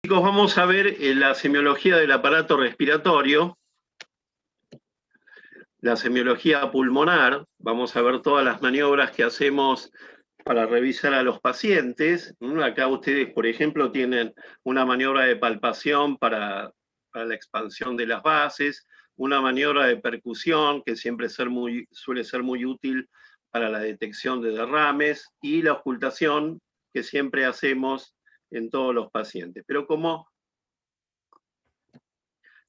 Chicos, vamos a ver la semiología del aparato respiratorio, la semiología pulmonar. Vamos a ver todas las maniobras que hacemos para revisar a los pacientes. Acá ustedes, por ejemplo, tienen una maniobra de palpación para la expansión de las bases, una maniobra de percusión que siempre suele ser muy útil para la detección de derrames, y la ocultación que siempre hacemos en todos los pacientes. Pero como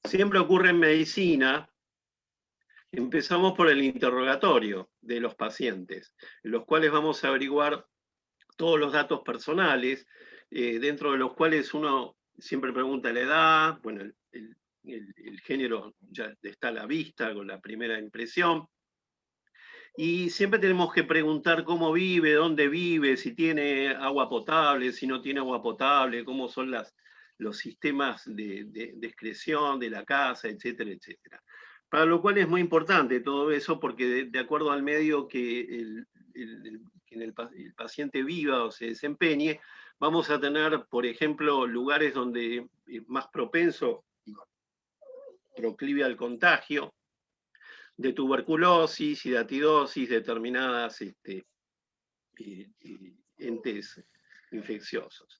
siempre ocurre en medicina, empezamos por el interrogatorio de los pacientes, en los cuales vamos a averiguar todos los datos personales, dentro de los cuales uno siempre pregunta la edad, bueno, el género ya está a la vista con la primera impresión, y siempre tenemos que preguntar cómo vive, dónde vive, si tiene agua potable, si no tiene agua potable, cómo son los sistemas de excreción de la casa, etcétera, etcétera. Para lo cual es muy importante todo eso, porque de acuerdo al medio que el paciente viva o se desempeñe, vamos a tener, por ejemplo, lugares donde es más propenso, proclive al contagio de tuberculosis y de atidosis, determinadas entes infecciosos.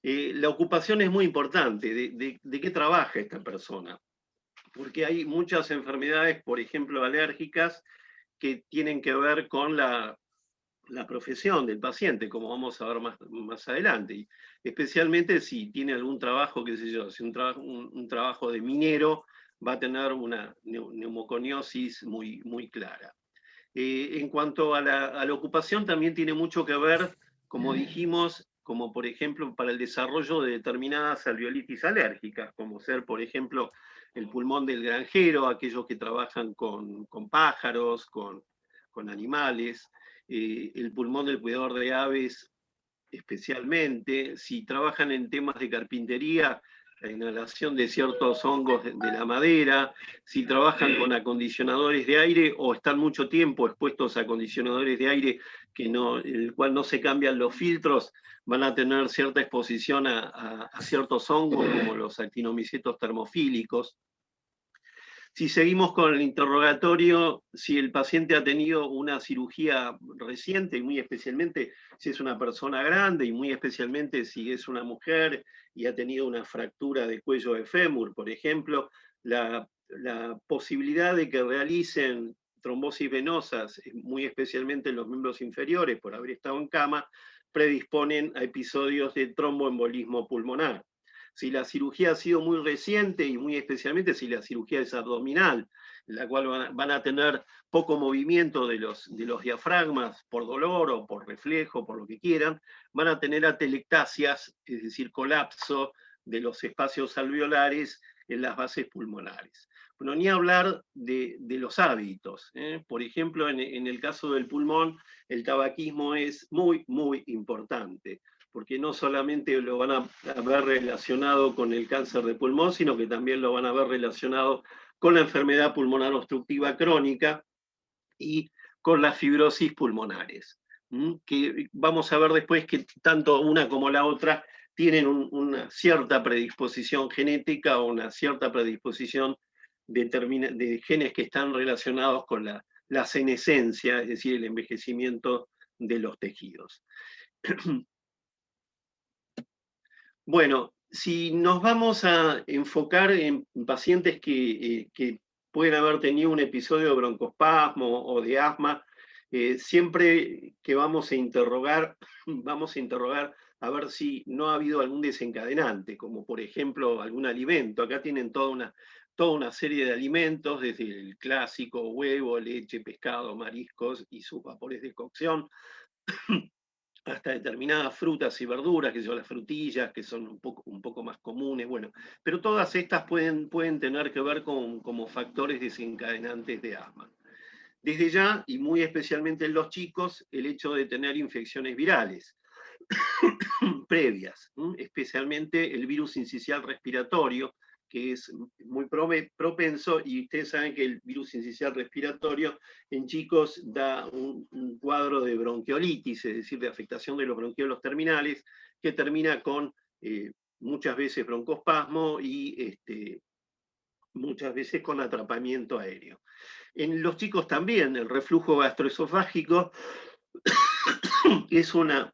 La ocupación es muy importante. ¿De qué trabaja esta persona? Porque hay muchas enfermedades, por ejemplo, alérgicas, que tienen que ver con la profesión del paciente, como vamos a ver más adelante. Y especialmente si tiene algún trabajo, qué sé yo, si un trabajo de minero, va a tener una neumoconiosis muy clara. En cuanto a la ocupación, también tiene mucho que ver, como dijimos, como por ejemplo para el desarrollo de determinadas alveolitis alérgicas, como ser, por ejemplo, el pulmón del granjero, aquellos que trabajan con pájaros, con animales, el pulmón del cuidador de aves especialmente, si trabajan en temas de carpintería, la inhalación de ciertos hongos de la madera, si trabajan con acondicionadores de aire o están mucho tiempo expuestos a acondicionadores de aire en el cual no se cambian los filtros, van a tener cierta exposición a ciertos hongos como los actinomicetos termofílicos. Si seguimos con el interrogatorio, si el paciente ha tenido una cirugía reciente, y muy especialmente si es una persona grande, y muy especialmente si es una mujer y ha tenido una fractura de cuello de fémur, por ejemplo, la posibilidad de que realicen trombosis venosas, muy especialmente en los miembros inferiores, por haber estado en cama, predisponen a episodios de tromboembolismo pulmonar. Si la cirugía ha sido muy reciente y muy especialmente si la cirugía es abdominal, en la cual van a tener poco movimiento de los diafragmas por dolor o por reflejo, por lo que quieran, van a tener atelectasias, es decir, colapso de los espacios alveolares en las bases pulmonares. Bueno, ni hablar de los hábitos. Por ejemplo, en el caso del pulmón, el tabaquismo es muy importante, porque no solamente lo van a ver relacionado con el cáncer de pulmón, sino que también lo van a ver relacionado con la enfermedad pulmonar obstructiva crónica y con las fibrosis pulmonares, que vamos a ver después que tanto una como la otra tienen una cierta predisposición genética o una cierta predisposición de genes que están relacionados con la senescencia, es decir, el envejecimiento de los tejidos. Bueno, si nos vamos a enfocar en pacientes que pueden haber tenido un episodio de broncoespasmo o de asma, siempre que vamos a interrogar a ver si no ha habido algún desencadenante, como por ejemplo algún alimento. Acá tienen toda una serie de alimentos, desde el clásico huevo, leche, pescado, mariscos y sus vapores de cocción, hasta determinadas frutas y verduras, que son las frutillas, que son un poco más comunes, bueno, pero todas estas pueden tener que ver como factores desencadenantes de asma. Desde ya, y muy especialmente en los chicos, el hecho de tener infecciones virales previas, especialmente el virus sincicial respiratorio, que es muy propenso, y ustedes saben que el virus sincicial respiratorio en chicos da un cuadro de bronquiolitis, es decir, de afectación de los bronquiolos terminales, que termina con muchas veces broncoespasmo y muchas veces con atrapamiento aéreo. En los chicos también el reflujo gastroesofágico es una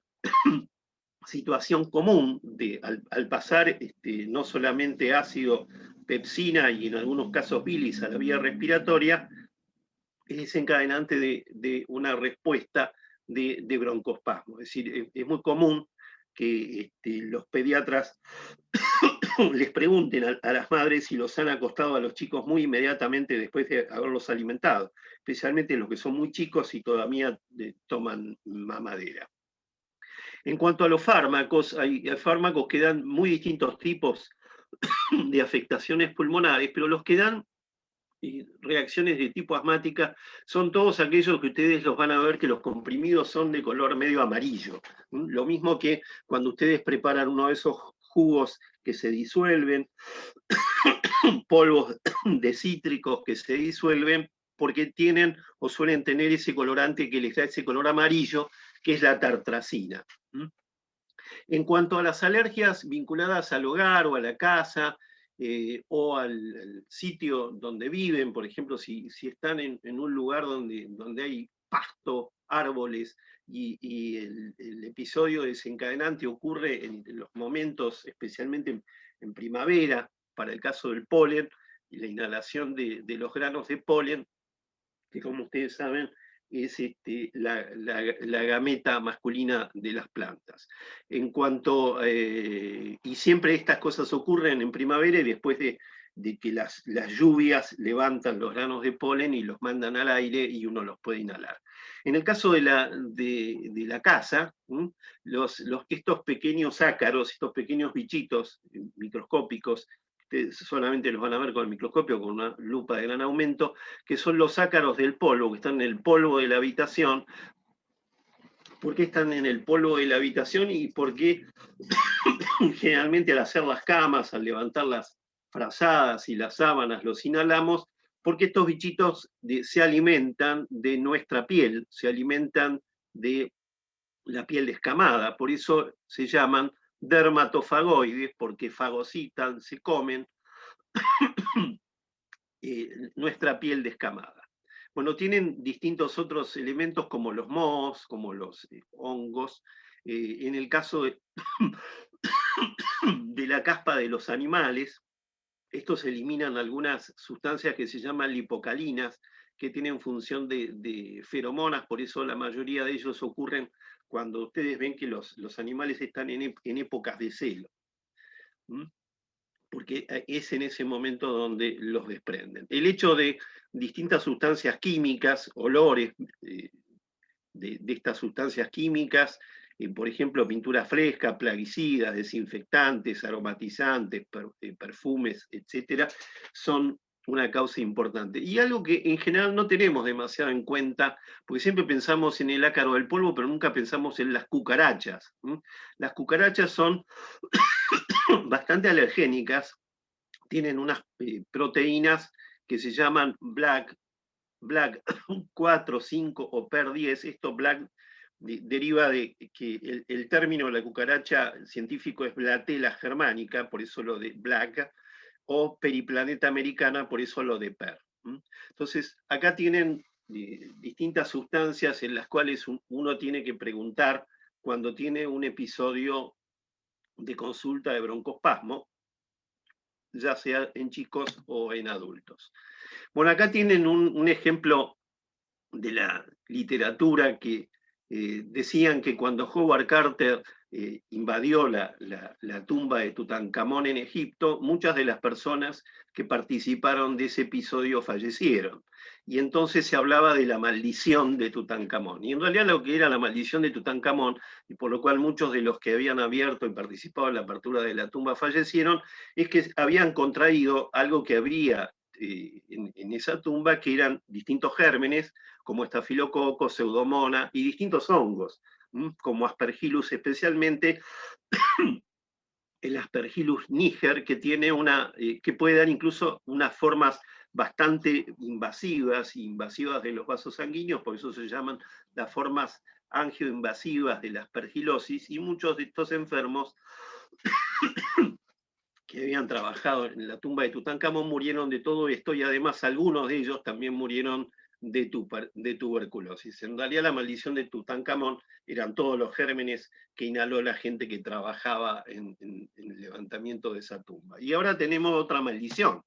situación común al pasar no solamente ácido, pepsina y en algunos casos bilis a la vía respiratoria, es desencadenante de una respuesta de broncoespasmo. Es decir, es muy común que los pediatras les pregunten a las madres si los han acostado a los chicos muy inmediatamente después de haberlos alimentado, especialmente los que son muy chicos y todavía toman mamadera. En cuanto a los fármacos, hay fármacos que dan muy distintos tipos de afectaciones pulmonares, pero los que dan reacciones de tipo asmática son todos aquellos que ustedes los van a ver que los comprimidos son de color medio amarillo. Lo mismo que cuando ustedes preparan uno de esos jugos que se disuelven, polvos de cítricos que se disuelven, porque tienen o suelen tener ese colorante que les da ese color amarillo, que es la tartrazina. En cuanto a las alergias vinculadas al hogar o a la casa, o al sitio donde viven, por ejemplo, si están en un lugar donde hay pasto, árboles, y el episodio desencadenante ocurre en los momentos, especialmente en primavera, para el caso del polen y la inhalación de los granos de polen, que como ustedes saben es la gameta masculina de las plantas. En cuanto, y siempre estas cosas ocurren en primavera y después de que las lluvias levantan los granos de polen y los mandan al aire y uno los puede inhalar. En el caso de la casa, estos pequeños ácaros, estos pequeños bichitos microscópicos, solamente los van a ver con el microscopio, con una lupa de gran aumento, que son los ácaros del polvo, que están en el polvo de la habitación. ¿Por qué están en el polvo de la habitación y por qué generalmente al hacer las camas, al levantar las frazadas y las sábanas, los inhalamos? Porque estos bichitos se alimentan de nuestra piel, se alimentan de la piel descamada, por eso se llaman dermatofagoides, porque fagocitan, se comen nuestra piel descamada. Bueno, tienen distintos otros elementos como los mohos, como los hongos. En el caso de la caspa de los animales, estos eliminan algunas sustancias que se llaman lipocalinas, que tienen función de feromonas, por eso la mayoría de ellos ocurren cuando ustedes ven que los animales están en épocas de celo. Porque es en ese momento donde los desprenden. El hecho de distintas sustancias químicas, olores de estas sustancias químicas, por ejemplo, pintura fresca, plaguicidas, desinfectantes, aromatizantes, perfumes, etcétera, son una causa importante. Y algo que en general no tenemos demasiado en cuenta, porque siempre pensamos en el ácaro del polvo, pero nunca pensamos en las cucarachas. Las cucarachas son bastante alergénicas, tienen unas proteínas que se llaman Black 4, 5 o PER10. Esto Black deriva de que el término de la cucaracha científico es Blatella germanica, por eso lo de Black, o Periplaneta americana, por eso lo de PER. Entonces, acá tienen distintas sustancias en las cuales uno tiene que preguntar cuando tiene un episodio de consulta de broncoespasmo, ya sea en chicos o en adultos. Bueno, acá tienen un ejemplo de la literatura que decían que cuando Howard Carter invadió la tumba de Tutankamón en Egipto, muchas de las personas que participaron de ese episodio fallecieron. Y entonces se hablaba de la maldición de Tutankamón. Y en realidad lo que era la maldición de Tutankamón, y por lo cual muchos de los que habían abierto y participado en la apertura de la tumba fallecieron, es que habían contraído algo que había en esa tumba, que eran distintos gérmenes, como estafilococo, pseudomonas y distintos hongos, como Aspergillus, especialmente el Aspergillus niger, que tiene que puede dar incluso unas formas bastante invasivas de los vasos sanguíneos, por eso se llaman las formas angioinvasivas de la aspergilosis, y muchos de estos enfermos que habían trabajado en la tumba de Tutankamón murieron de todo esto y además algunos de ellos también murieron de tuberculosis. En realidad la maldición de Tutankamón eran todos los gérmenes que inhaló la gente que trabajaba en el levantamiento de esa tumba. Y ahora tenemos otra maldición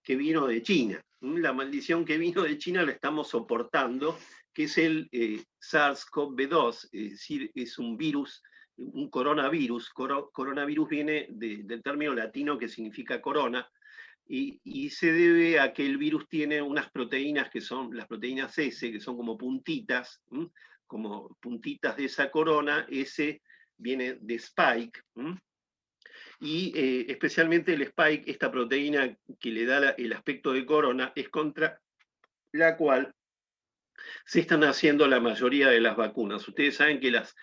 que vino de China. La maldición que vino de China la estamos soportando, que es el SARS-CoV-2, es decir, es un virus, un coronavirus. Coronavirus viene del término latino que significa corona, y se debe a que el virus tiene unas proteínas que son las proteínas S, que son como puntitas de esa corona. S viene de spike, y especialmente el spike, esta proteína que le da el aspecto de corona, es contra la cual se están haciendo la mayoría de las vacunas. Ustedes saben que las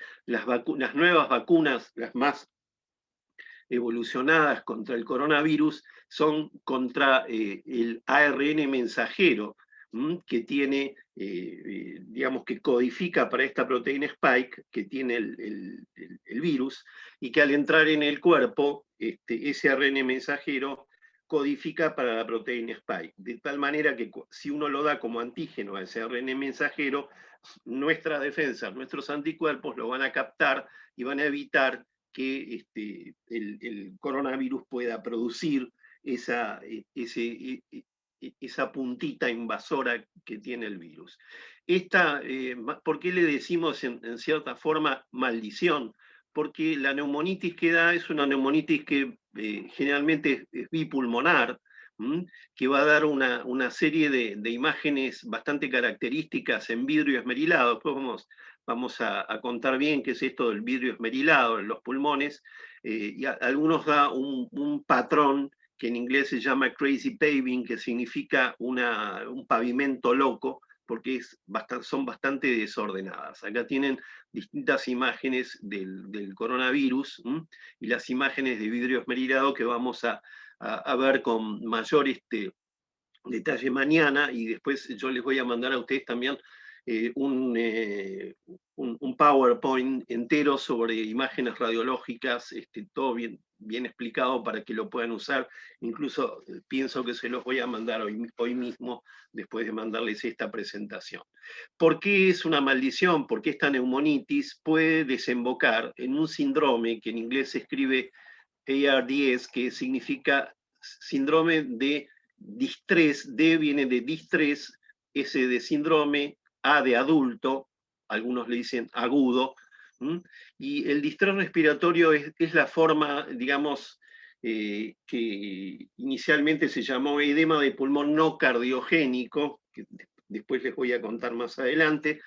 nuevas vacunas, las más evolucionadas contra el coronavirus, son contra el ARN mensajero, que tiene, digamos, que codifica para esta proteína spike que tiene el virus, y que al entrar en el cuerpo, ese ARN mensajero codifica para la proteína spike, de tal manera que si uno lo da como antígeno a ese ARN mensajero, nuestras defensas, nuestros anticuerpos lo van a captar y van a evitar que el coronavirus pueda producir esa puntita invasora que tiene el virus. ¿Por qué le decimos en cierta forma maldición? Porque la neumonitis que da es una neumonitis que generalmente es bipulmonar, que va a dar una serie de imágenes bastante características en vidrio esmerilado. Después vamos a contar bien qué es esto del vidrio esmerilado en los pulmones, y algunos da un patrón que en inglés se llama crazy paving, que significa un pavimento loco, porque son bastante desordenadas. Acá tienen distintas imágenes del coronavirus, y las imágenes de vidrio esmerilado que vamos a ver con mayor detalle mañana, y después yo les voy a mandar a ustedes también un PowerPoint entero sobre imágenes radiológicas, todo bien explicado para que lo puedan usar. Incluso pienso que se los voy a mandar hoy mismo, después de mandarles esta presentación. ¿Por qué es una maldición? Porque esta neumonitis puede desembocar en un síndrome que en inglés se escribe ARDS, que significa síndrome de distrés. D viene de distrés, S de síndrome, A de adulto, algunos le dicen agudo, y el distrés respiratorio es la forma, digamos, que inicialmente se llamó edema de pulmón no cardiogénico, que después les voy a contar más adelante,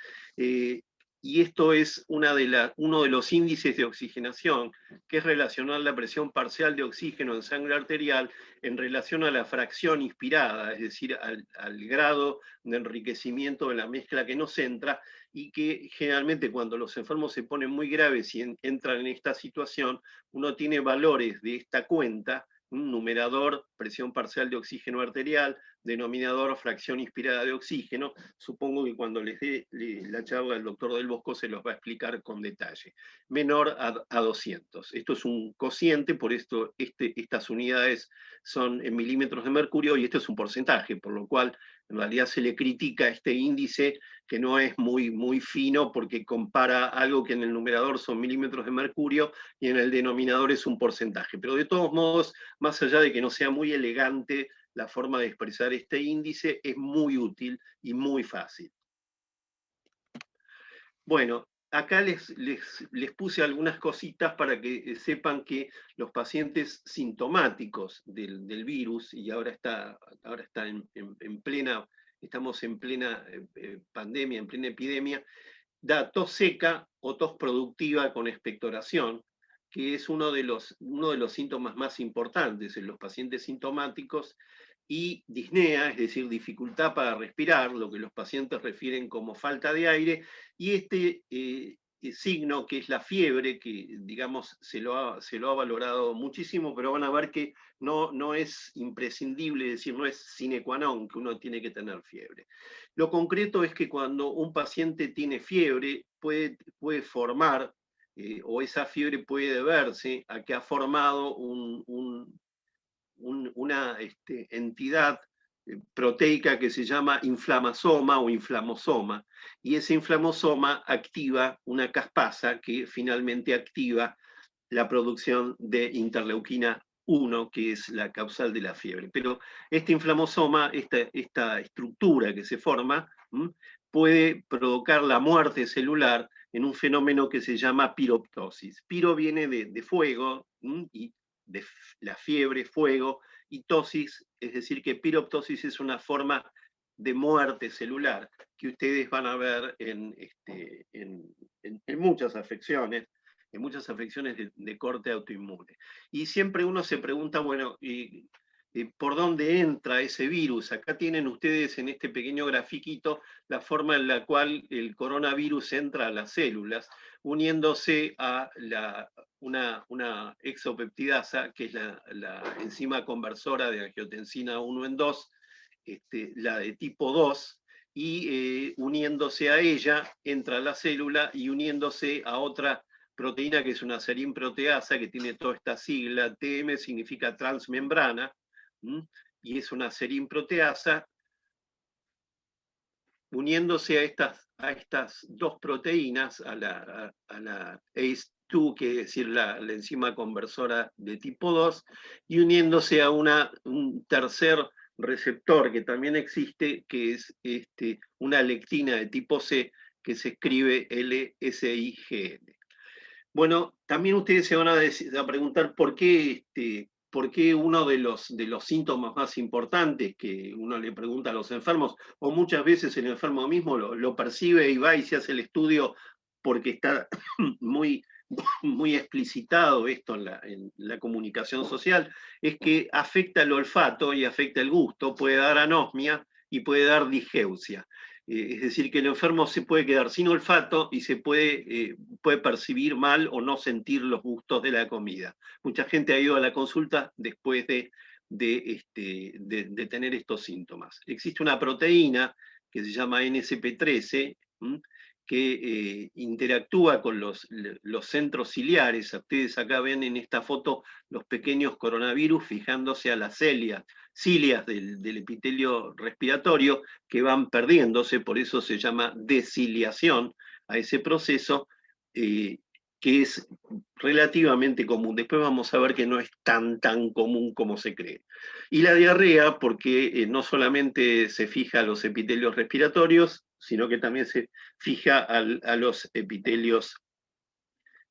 y esto es uno de los índices de oxigenación, que es relacionar la presión parcial de oxígeno en sangre arterial en relación a la fracción inspirada, es decir, al grado de enriquecimiento de la mezcla que nos entra, y que generalmente cuando los enfermos se ponen muy graves y entran en esta situación, uno tiene valores de esta cuenta, un numerador, presión parcial de oxígeno arterial, denominador, fracción inspirada de oxígeno. Supongo que cuando les dé la charla el doctor Del Bosco se los va a explicar con detalle. Menor a 200. Esto es un cociente, por esto estas unidades son en milímetros de mercurio, y esto es un porcentaje, por lo cual en realidad se le critica este índice, que no es muy fino, porque compara algo que en el numerador son milímetros de mercurio y en el denominador es un porcentaje. Pero de todos modos, más allá de que no sea muy elegante la forma de expresar este índice, es muy útil y muy fácil. Bueno, acá les puse algunas cositas para que sepan que los pacientes sintomáticos del virus, y ahora está en plena, estamos en plena pandemia, en plena epidemia, da tos seca o tos productiva con expectoración, que es uno de los síntomas más importantes en los pacientes sintomáticos, y disnea, es decir, dificultad para respirar, lo que los pacientes refieren como falta de aire, y este signo, que es la fiebre, que digamos se lo ha valorado muchísimo, pero van a ver que no es imprescindible, es decir, no es sine qua non que uno tiene que tener fiebre. Lo concreto es que cuando un paciente tiene fiebre, puede formar, o esa fiebre puede deberse a que ha formado una entidad proteica que se llama inflamasoma o inflamosoma, y ese inflamosoma activa una caspasa que finalmente activa la producción de interleuquina 1, que es la causal de la fiebre. Pero este inflamosoma, esta estructura que se forma, puede provocar la muerte celular en un fenómeno que se llama piroptosis. Piro viene de fuego, y de la fiebre, fuego, y tosis, es decir, que piroptosis es una forma de muerte celular que ustedes van a ver en muchas afecciones, de corte autoinmune. Y siempre uno se pregunta, bueno, ¿por dónde entra ese virus? Acá tienen ustedes en este pequeño grafiquito la forma en la cual el coronavirus entra a las células, uniéndose a una exopeptidasa, que es la enzima conversora de angiotensina 1 en 2, la de tipo 2, y uniéndose a ella entra a la célula y uniéndose a otra proteína que es una serin-proteasa que tiene toda esta sigla. TM significa transmembrana, y es una serin-proteasa uniéndose a estas dos proteínas, a la ACE2, que es decir, la enzima conversora de tipo 2, y uniéndose a un tercer receptor que también existe, que es una lectina de tipo C, que se escribe LSIGN. Bueno, también ustedes se van a preguntar por qué uno de los síntomas más importantes que uno le pregunta a los enfermos, o muchas veces el enfermo mismo lo percibe y va y se hace el estudio porque está muy, muy explicitado esto en la comunicación social, es que afecta el olfato y afecta el gusto, puede dar anosmia y puede dar disgeusia. Es decir, que el enfermo se puede quedar sin olfato y se puede percibir mal o no sentir los gustos de la comida. Mucha gente ha ido a la consulta después de tener estos síntomas. Existe una proteína que se llama NSP13, que interactúa con los centros ciliares. Ustedes acá ven en esta foto los pequeños coronavirus fijándose a las cilias del epitelio respiratorio, que van perdiéndose, por eso se llama desciliación a ese proceso, que es relativamente común. Después vamos a ver que no es tan común como se cree. Y la diarrea, porque no solamente se fija a los epitelios respiratorios, sino que también se fija a los epitelios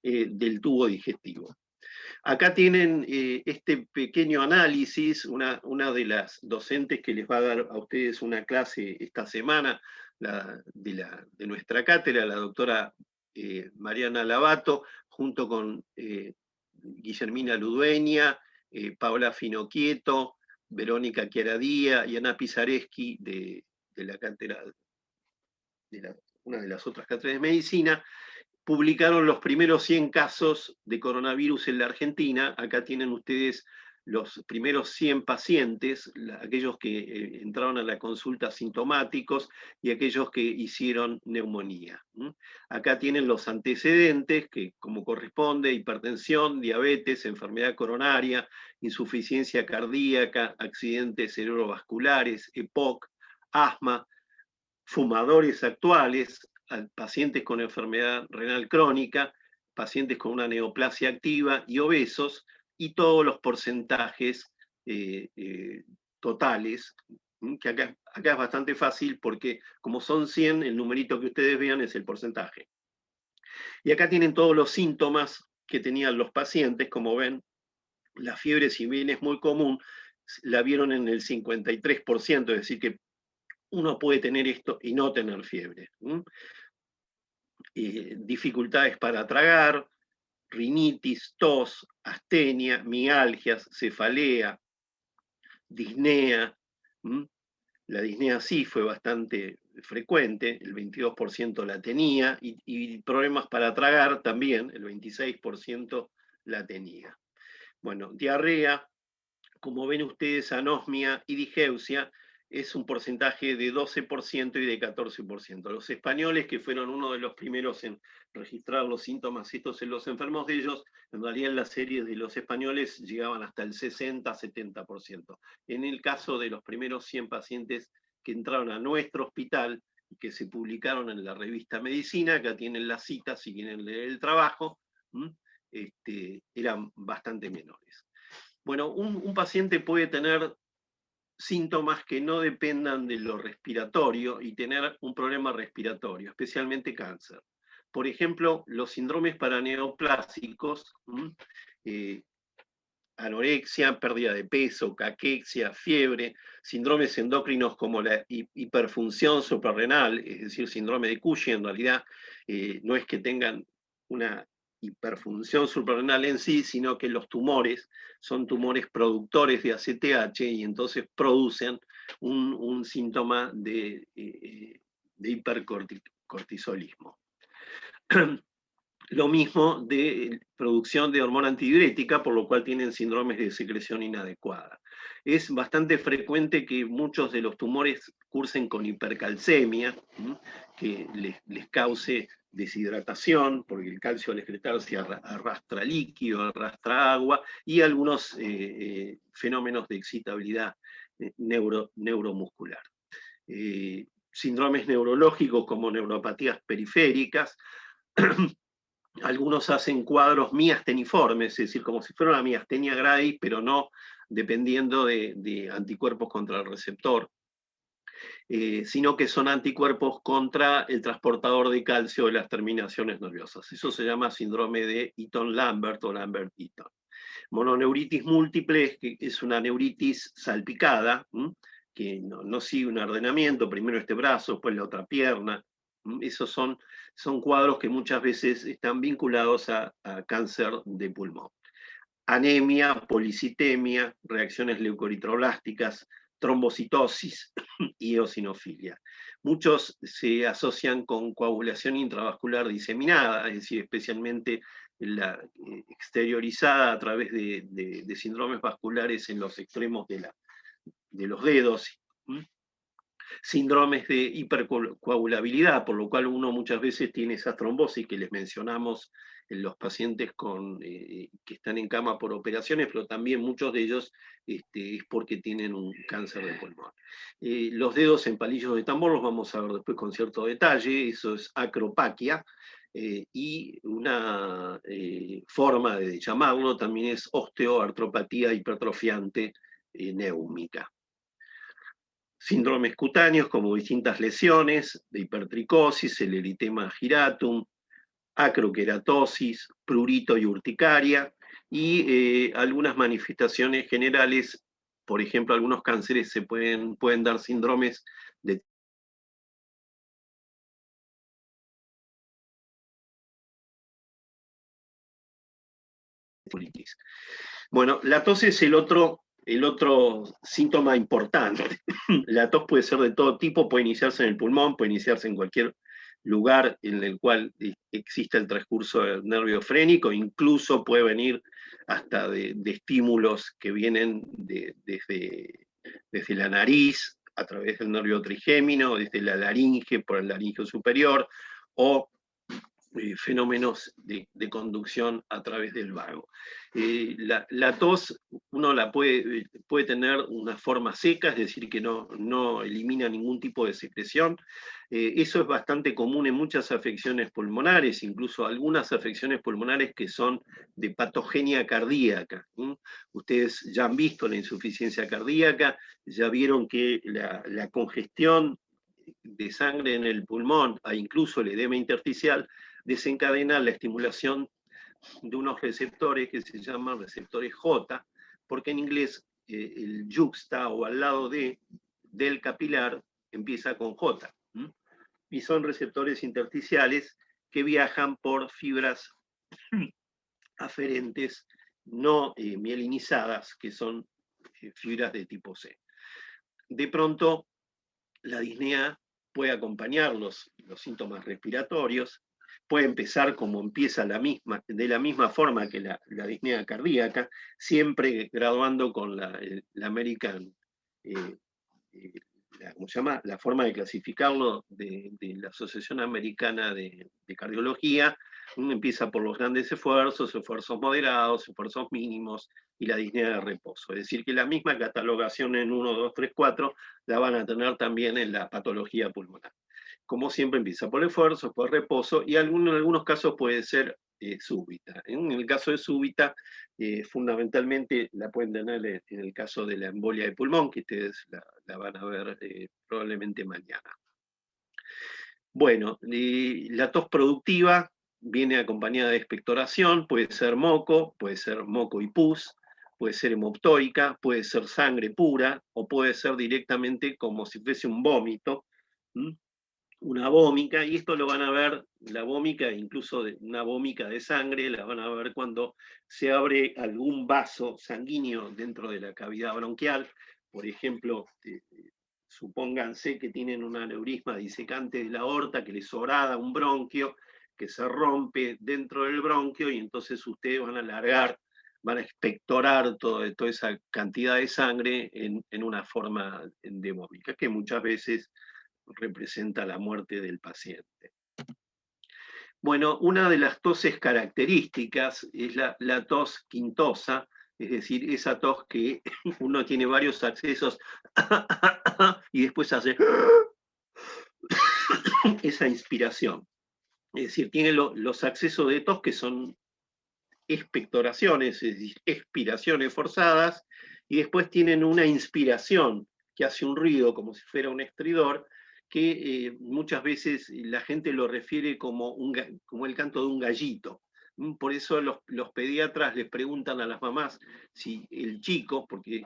del tubo digestivo. Acá tienen este pequeño análisis, una de las docentes que les va a dar a ustedes una clase esta semana, de nuestra cátedra, la doctora Mariana Lavato, junto con Guillermina Ludueña, Paola Finocchieto, Verónica Chiaradía y Ana Pizareschi de la cátedra, una de las otras cátedras de medicina. Publicaron los primeros 100 casos de coronavirus en la Argentina. Acá tienen ustedes los primeros 100 pacientes, aquellos que entraron a la consulta sintomáticos y aquellos que hicieron neumonía. Acá tienen los antecedentes, que como corresponde: hipertensión, diabetes, enfermedad coronaria, insuficiencia cardíaca, accidentes cerebrovasculares, EPOC, asma, fumadores actuales, pacientes con enfermedad renal crónica, pacientes con una neoplasia activa y obesos, y todos los porcentajes totales, que acá es bastante fácil porque como son 100, el numerito que ustedes vean es el porcentaje. Y acá tienen todos los síntomas que tenían los pacientes. Como ven, la fiebre, si bien es muy común, la vieron en el 53%, es decir, que uno puede tener esto y no tener fiebre. Dificultades para tragar, rinitis, tos, astenia, mialgias, cefalea, disnea. La disnea sí fue bastante frecuente, el 22% la tenía, y problemas para tragar también, el 26% la tenía. Bueno, diarrea, como ven ustedes, anosmia y digeusia. es un porcentaje de 12% y de 14%. Los españoles, que fueron uno de los primeros en registrar los síntomas estos en los enfermos de ellos, en realidad en las series de los españoles llegaban hasta el 60-70%. En el caso de los primeros 100 pacientes que entraron a nuestro hospital y que se publicaron en la revista Medicina, acá tienen las citas si quieren leer el trabajo, eran bastante menores. Bueno, un paciente puede tener síntomas que no dependan de lo respiratorio y tener un problema respiratorio, especialmente cáncer. Por ejemplo, los síndromes paraneoplásicos, anorexia, pérdida de peso, caquexia, fiebre, síndromes endocrinos como la hiperfunción suprarrenal, es decir, síndrome de Cushing, en realidad no es que tengan una hiperfunción suprarrenal en sí, sino que los tumores son tumores productores de ACTH y entonces producen un síntoma de hipercortisolismo. Lo mismo de producción de hormona antidiurética, por lo cual tienen síndromes de secreción inadecuada. Es bastante frecuente que muchos de los tumores cursen con hipercalcemia, que les cause deshidratación, porque el calcio al excretarse arrastra líquido, arrastra agua, y algunos fenómenos de excitabilidad neuromuscular. Síndromes neurológicos como neuropatías periféricas. Algunos hacen cuadros miasteniformes, es decir, como si fuera una miastenia gravis, pero no dependiendo de anticuerpos contra el receptor, sino que son anticuerpos contra el transportador de calcio de las terminaciones nerviosas. Eso se llama síndrome de Eaton-Lambert o Lambert-Eaton. Mononeuritis múltiple es una neuritis salpicada, que no sigue un ordenamiento, primero este brazo, después la otra pierna. Esos son cuadros que muchas veces están vinculados a cáncer de pulmón. Anemia, policitemia, reacciones leucoritroblásticas, trombocitosis y eosinofilia. Muchos se asocian con coagulación intravascular diseminada, es decir, especialmente la exteriorizada a través de síndromes vasculares en los extremos de los dedos. Síndromes de hipercoagulabilidad, por lo cual uno muchas veces tiene esa trombosis que les mencionamos en los pacientes que están en cama por operaciones, pero también muchos de ellos es porque tienen un cáncer de pulmón. Los dedos en palillos de tambor los vamos a ver después con cierto detalle, eso es acropaquia, y una forma de llamarlo también es osteoartropatía hipertrofiante néumica. Síndromes cutáneos como distintas lesiones de hipertricosis, el eritema giratum, acroqueratosis, prurito y urticaria, y algunas manifestaciones generales, por ejemplo, algunos cánceres se pueden dar síndromes de colitis. Bueno, la tos es el otro síntoma importante. La tos puede ser de todo tipo, puede iniciarse en el pulmón, puede iniciarse en cualquier lugar en el cual exista el transcurso del nervio frénico, incluso puede venir hasta de estímulos que vienen desde la nariz, a través del nervio trigémino, desde la laringe, por el laringio superior, o fenómenos de conducción a través del vago. La tos uno la puede tener una forma seca, es decir, que no elimina ningún tipo de secreción. Eso es bastante común en muchas afecciones pulmonares, incluso algunas afecciones pulmonares que son de patogenia cardíaca. Ustedes ya han visto la insuficiencia cardíaca, ya vieron que la congestión de sangre en el pulmón, e incluso el edema intersticial, desencadena la estimulación de unos receptores que se llaman receptores J, porque en inglés el yuxta o al lado del capilar empieza con J. Y son receptores intersticiales que viajan por fibras aferentes no mielinizadas, que son fibras de tipo C. De pronto, la disnea puede acompañar los síntomas respiratorios, puede empezar como empieza de la misma forma que la disnea cardíaca, siempre graduando con la American ¿cómo se llama? La forma de clasificarlo de la Asociación Americana de Cardiología, empieza por los grandes esfuerzos, esfuerzos moderados, esfuerzos mínimos y la disnea de reposo. Es decir, que la misma catalogación en 1, 2, 3, 4 la van a tener también en la patología pulmonar. Como siempre, empieza por esfuerzo, por reposo, y en algunos casos puede ser súbita. En el caso de súbita, fundamentalmente la pueden tener en el caso de la embolia de pulmón, que ustedes la van a ver probablemente mañana. Bueno, la tos productiva viene acompañada de expectoración, puede ser moco y pus, puede ser hemoptóica, puede ser sangre pura, o puede ser directamente como si fuese un vómito, una vómica, y esto lo van a ver, la vómica, incluso una vómica de sangre, la van a ver cuando se abre algún vaso sanguíneo dentro de la cavidad bronquial. Por ejemplo, supónganse que tienen un aneurisma disecante de la aorta, que les sobrada un bronquio, que se rompe dentro del bronquio, y entonces ustedes van a alargar, van a expectorar toda esa cantidad de sangre en una forma de vómica, que muchas veces representa la muerte del paciente. Bueno, una de las toses características es la tos quintosa, es decir, esa tos que uno tiene varios accesos y después hace esa inspiración. Es decir, tiene los accesos de tos que son expectoraciones, es decir, expiraciones forzadas, y después tienen una inspiración que hace un ruido como si fuera un estridor, que muchas veces la gente lo refiere como el canto de un gallito. Por eso los pediatras les preguntan a las mamás si el chico, porque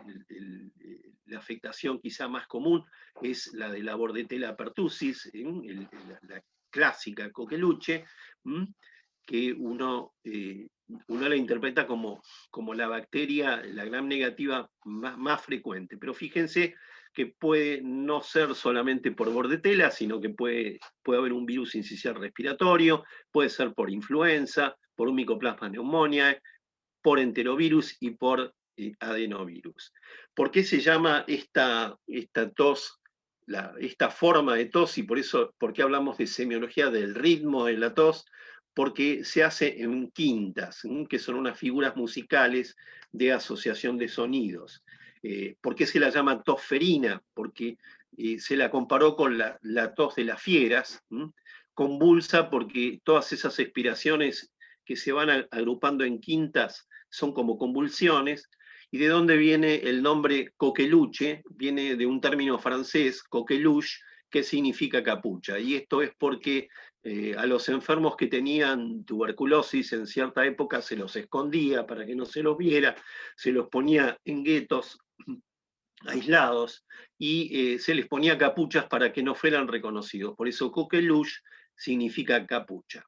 la afectación quizá más común es la de la Bordetella pertussis, la clásica coqueluche, que uno la interpreta como la bacteria, la gram negativa más frecuente. Pero fíjense que puede no ser solamente por Bordetella, sino que puede haber un virus incisional respiratorio, puede ser por influenza, por un Mycoplasma pneumoniae, por enterovirus y por adenovirus. ¿Por qué se llama esta tos, esta forma de tos, y por qué hablamos de semiología del ritmo de la tos? Porque se hace en quintas, que son unas figuras musicales de asociación de sonidos. ¿Por qué se la llama tos ferina? Porque se la comparó con la tos de las fieras, convulsa porque todas esas expiraciones que se van agrupando en quintas son como convulsiones. ¿Y de dónde viene el nombre coqueluche? Viene de un término francés, coqueluche, que significa capucha. Y esto es porque a los enfermos que tenían tuberculosis en cierta época se los escondía para que no se los viera, se los ponía en guetos aislados y se les ponía capuchas para que no fueran reconocidos. Por eso coqueluche significa capucha.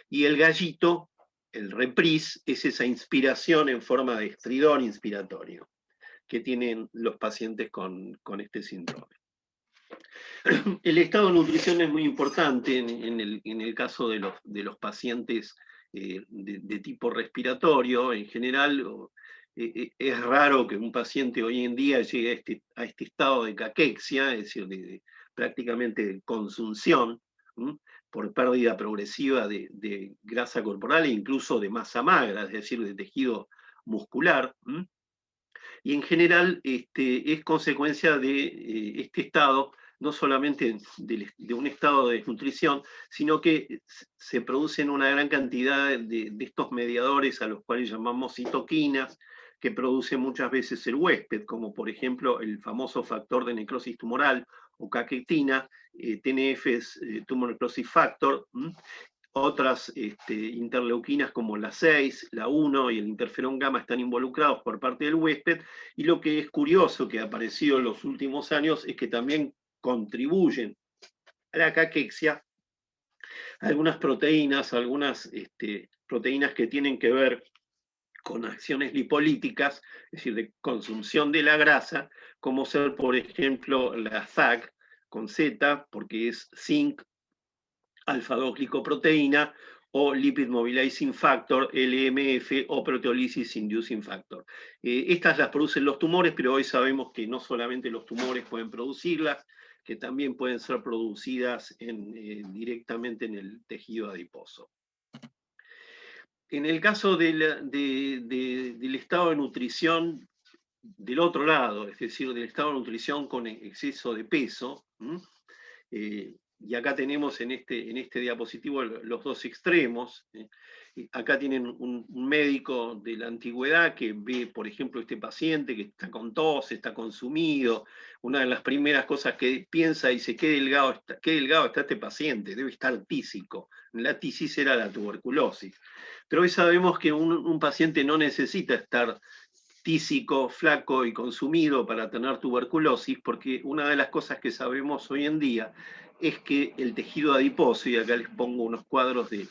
Y el gallito, el reprise, es esa inspiración en forma de estridor inspiratorio que tienen los pacientes con este síndrome. El estado de nutrición es muy importante en el caso de los pacientes de tipo respiratorio. En general, es raro que un paciente hoy en día llegue a este estado de caquexia, es decir, prácticamente de consunción, por pérdida progresiva de grasa corporal e incluso de masa magra, es decir, de tejido muscular. Y en general es consecuencia de este estado, no solamente de un estado de desnutrición, sino que se producen una gran cantidad de estos mediadores a los cuales llamamos citoquinas, que produce muchas veces el huésped, como por ejemplo el famoso factor de necrosis tumoral o caquetina, TNF es Tumor Necrosis Factor, otras interleuquinas como la 6, la 1 y el interferón gamma están involucrados por parte del huésped, y lo que es curioso que ha aparecido en los últimos años es que también contribuyen a la caquexia algunas proteínas que tienen que ver con acciones lipolíticas, es decir, de consumción de la grasa, como ser, por ejemplo, la ZAC con Z, porque es zinc, alfa-2 glicoproteína, o Lipid Mobilizing Factor, LMF, o Proteolysis Inducing Factor. Estas las producen los tumores, pero hoy sabemos que no solamente los tumores pueden producirlas, que también pueden ser producidas directamente en el tejido adiposo. En el caso del estado de nutrición del otro lado, es decir, del estado de nutrición con exceso de peso, y acá tenemos en este diapositivo los dos extremos. Acá tienen un médico de la antigüedad que ve, por ejemplo, este paciente que está con tos, está consumido. Una de las primeras cosas que piensa, dice, qué delgado está este paciente, debe estar tísico. La tisis era la tuberculosis. Pero hoy sabemos que un paciente no necesita estar tísico, flaco y consumido para tener tuberculosis, porque una de las cosas que sabemos hoy en día es que el tejido adiposo, y acá les pongo unos cuadros de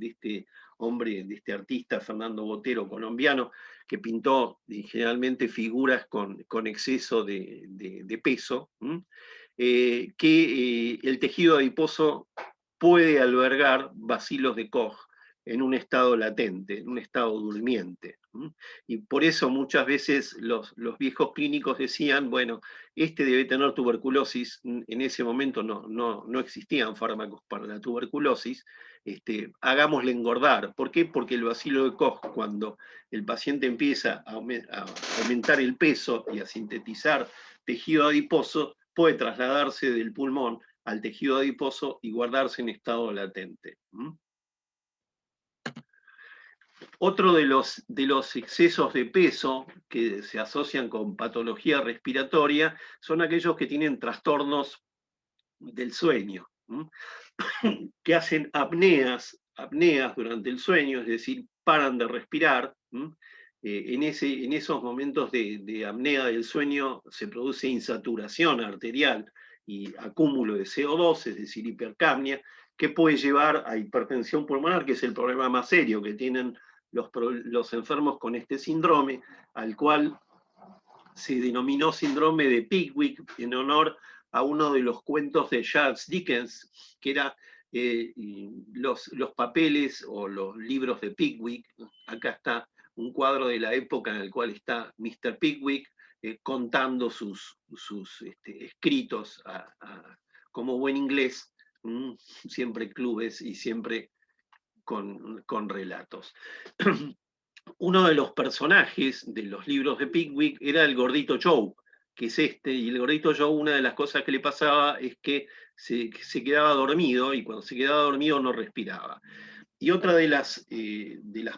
este hombre, de este artista Fernando Botero, colombiano, que pintó generalmente figuras con exceso de peso, que el tejido adiposo puede albergar bacilos de Koch en un estado latente, en un estado durmiente. Y por eso muchas veces los viejos clínicos decían, bueno, este debe tener tuberculosis. En ese momento no existían fármacos para la tuberculosis, hagámosle engordar. ¿Por qué? Porque el bacilo de Koch, cuando el paciente empieza a aumentar el peso y a sintetizar tejido adiposo, puede trasladarse del pulmón al tejido adiposo y guardarse en estado latente. Otro de los excesos de peso que se asocian con patología respiratoria son aquellos que tienen trastornos del sueño, que hacen apneas durante el sueño, es decir, paran de respirar. En esos momentos de apnea del sueño se produce insaturación arterial y acúmulo de CO2, es decir, hipercapnia, que puede llevar a hipertensión pulmonar, que es el problema más serio que tienen los enfermos con este síndrome, al cual se denominó síndrome de Pickwick en honor a uno de los cuentos de Charles Dickens, que era los papeles o los libros de Pickwick. Acá está un cuadro de la época en el cual está Mr. Pickwick contando sus escritos como buen inglés, siempre clubes y siempre con relatos. Uno de los personajes de los libros de Pickwick era el gordito Joe, que es y el gordito Joe, una de las cosas que le pasaba es que se quedaba dormido, y cuando se quedaba dormido no respiraba. Y otra de las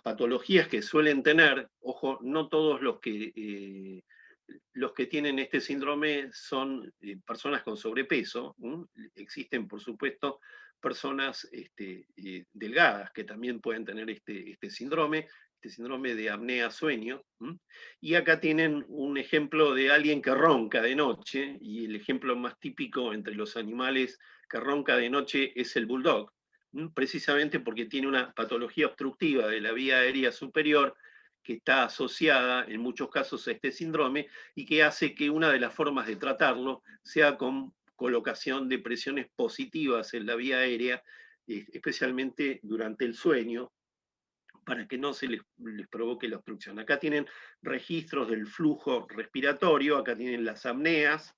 patologías que suelen tener, ojo, no todos los que tienen este síndrome son personas con sobrepeso. Existen, por supuesto, personas delgadas que también pueden tener este síndrome de apnea-sueño. Y acá tienen un ejemplo de alguien que ronca de noche, y el ejemplo más típico entre los animales que ronca de noche es el bulldog, precisamente porque tiene una patología obstructiva de la vía aérea superior que está asociada en muchos casos a este síndrome y que hace que una de las formas de tratarlo sea con colocación de presiones positivas en la vía aérea, especialmente durante el sueño, para que no se les provoque la obstrucción. Acá tienen registros del flujo respiratorio, acá tienen las apneas,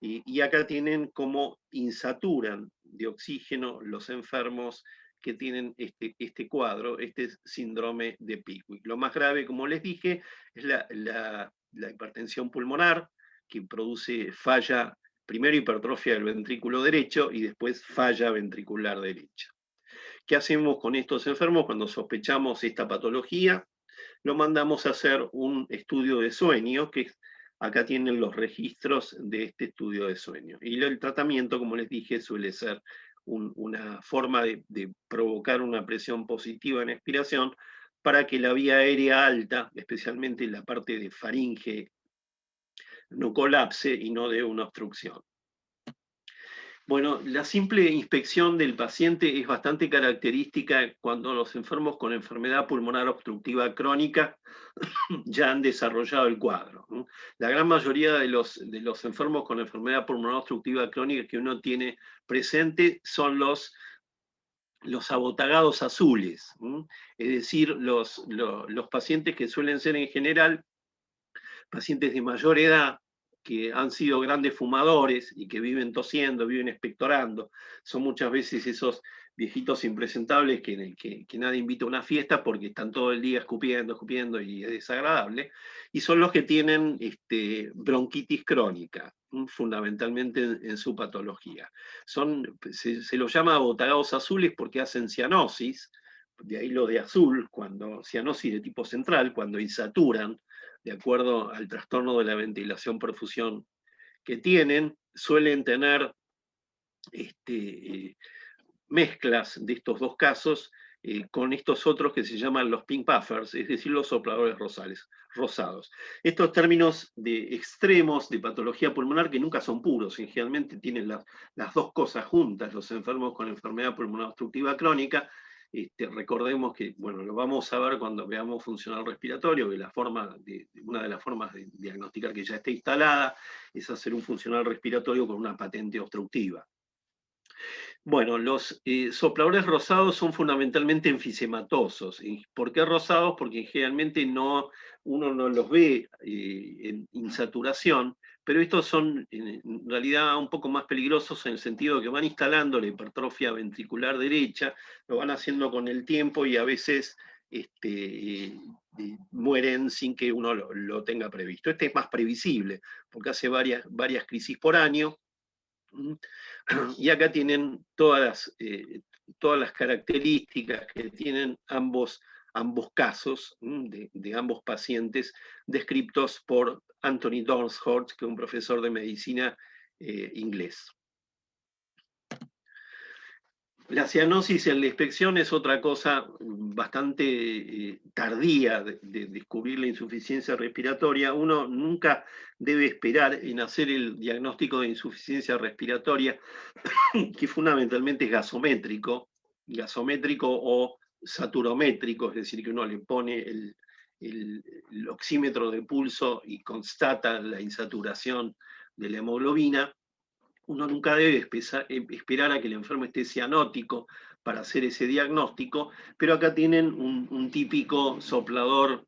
y acá tienen cómo insaturan de oxígeno los enfermos que tienen este cuadro, este síndrome de Pickwick. Lo más grave, como les dije, es la hipertensión pulmonar, que produce falla, primero hipertrofia del ventrículo derecho y después falla ventricular derecha. ¿Qué hacemos con estos enfermos cuando sospechamos esta patología? Lo mandamos a hacer un estudio de sueño, que acá tienen los registros de este estudio de sueño. Y el tratamiento, como les dije, suele ser una forma de provocar una presión positiva en expiración para que la vía aérea alta, especialmente la parte de faringe, no colapse y no dé una obstrucción. Bueno, la simple inspección del paciente es bastante característica cuando los enfermos con enfermedad pulmonar obstructiva crónica ya han desarrollado el cuadro. La gran mayoría de los enfermos con enfermedad pulmonar obstructiva crónica que uno tiene presente son los los abotagados azules, es decir, los pacientes que suelen ser en general pacientes de mayor edad, que han sido grandes fumadores y que viven tosiendo, viven expectorando. Son muchas veces esos viejitos impresentables que nadie invita a una fiesta porque están todo el día escupiendo y es desagradable. Y son los que tienen bronquitis crónica, fundamentalmente en su patología. Se los llama abotagados azules porque hacen cianosis, de ahí lo de azul, cianosis de tipo central, cuando insaturan de acuerdo al trastorno de la ventilación-perfusión que tienen, suelen tener mezclas de estos dos casos con estos otros que se llaman los pink puffers, es decir, los sopladores rosados. Estos términos de extremos de patología pulmonar que nunca son puros, generalmente tienen las dos cosas juntas, los enfermos con enfermedad pulmonar obstructiva crónica. Recordemos que, bueno, lo vamos a ver cuando veamos funcional respiratorio, que una de las formas de diagnosticar que ya está instalada es hacer un funcional respiratorio con una patente obstructiva. Bueno, los sopladores rosados son fundamentalmente enfisematosos. ¿Por qué rosados? Porque generalmente uno no los ve en insaturación, pero estos son en realidad un poco más peligrosos en el sentido que van instalando la hipertrofia ventricular derecha, lo van haciendo con el tiempo y a veces mueren sin que uno lo tenga previsto. Este es más previsible, porque hace varias crisis por año. Y acá tienen todas las características que tienen ambos casos de ambos pacientes descritos por Anthony Dornshort, que es un profesor de medicina inglés. La cianosis en la inspección es otra cosa bastante tardía de descubrir la insuficiencia respiratoria. Uno nunca debe esperar en hacer el diagnóstico de insuficiencia respiratoria, que fundamentalmente es gasométrico o saturométrico, es decir, que uno le pone el oxímetro de pulso y constata la insaturación de la hemoglobina. Uno nunca debe esperar a que el enfermo esté cianótico para hacer ese diagnóstico, pero acá tienen un típico soplador,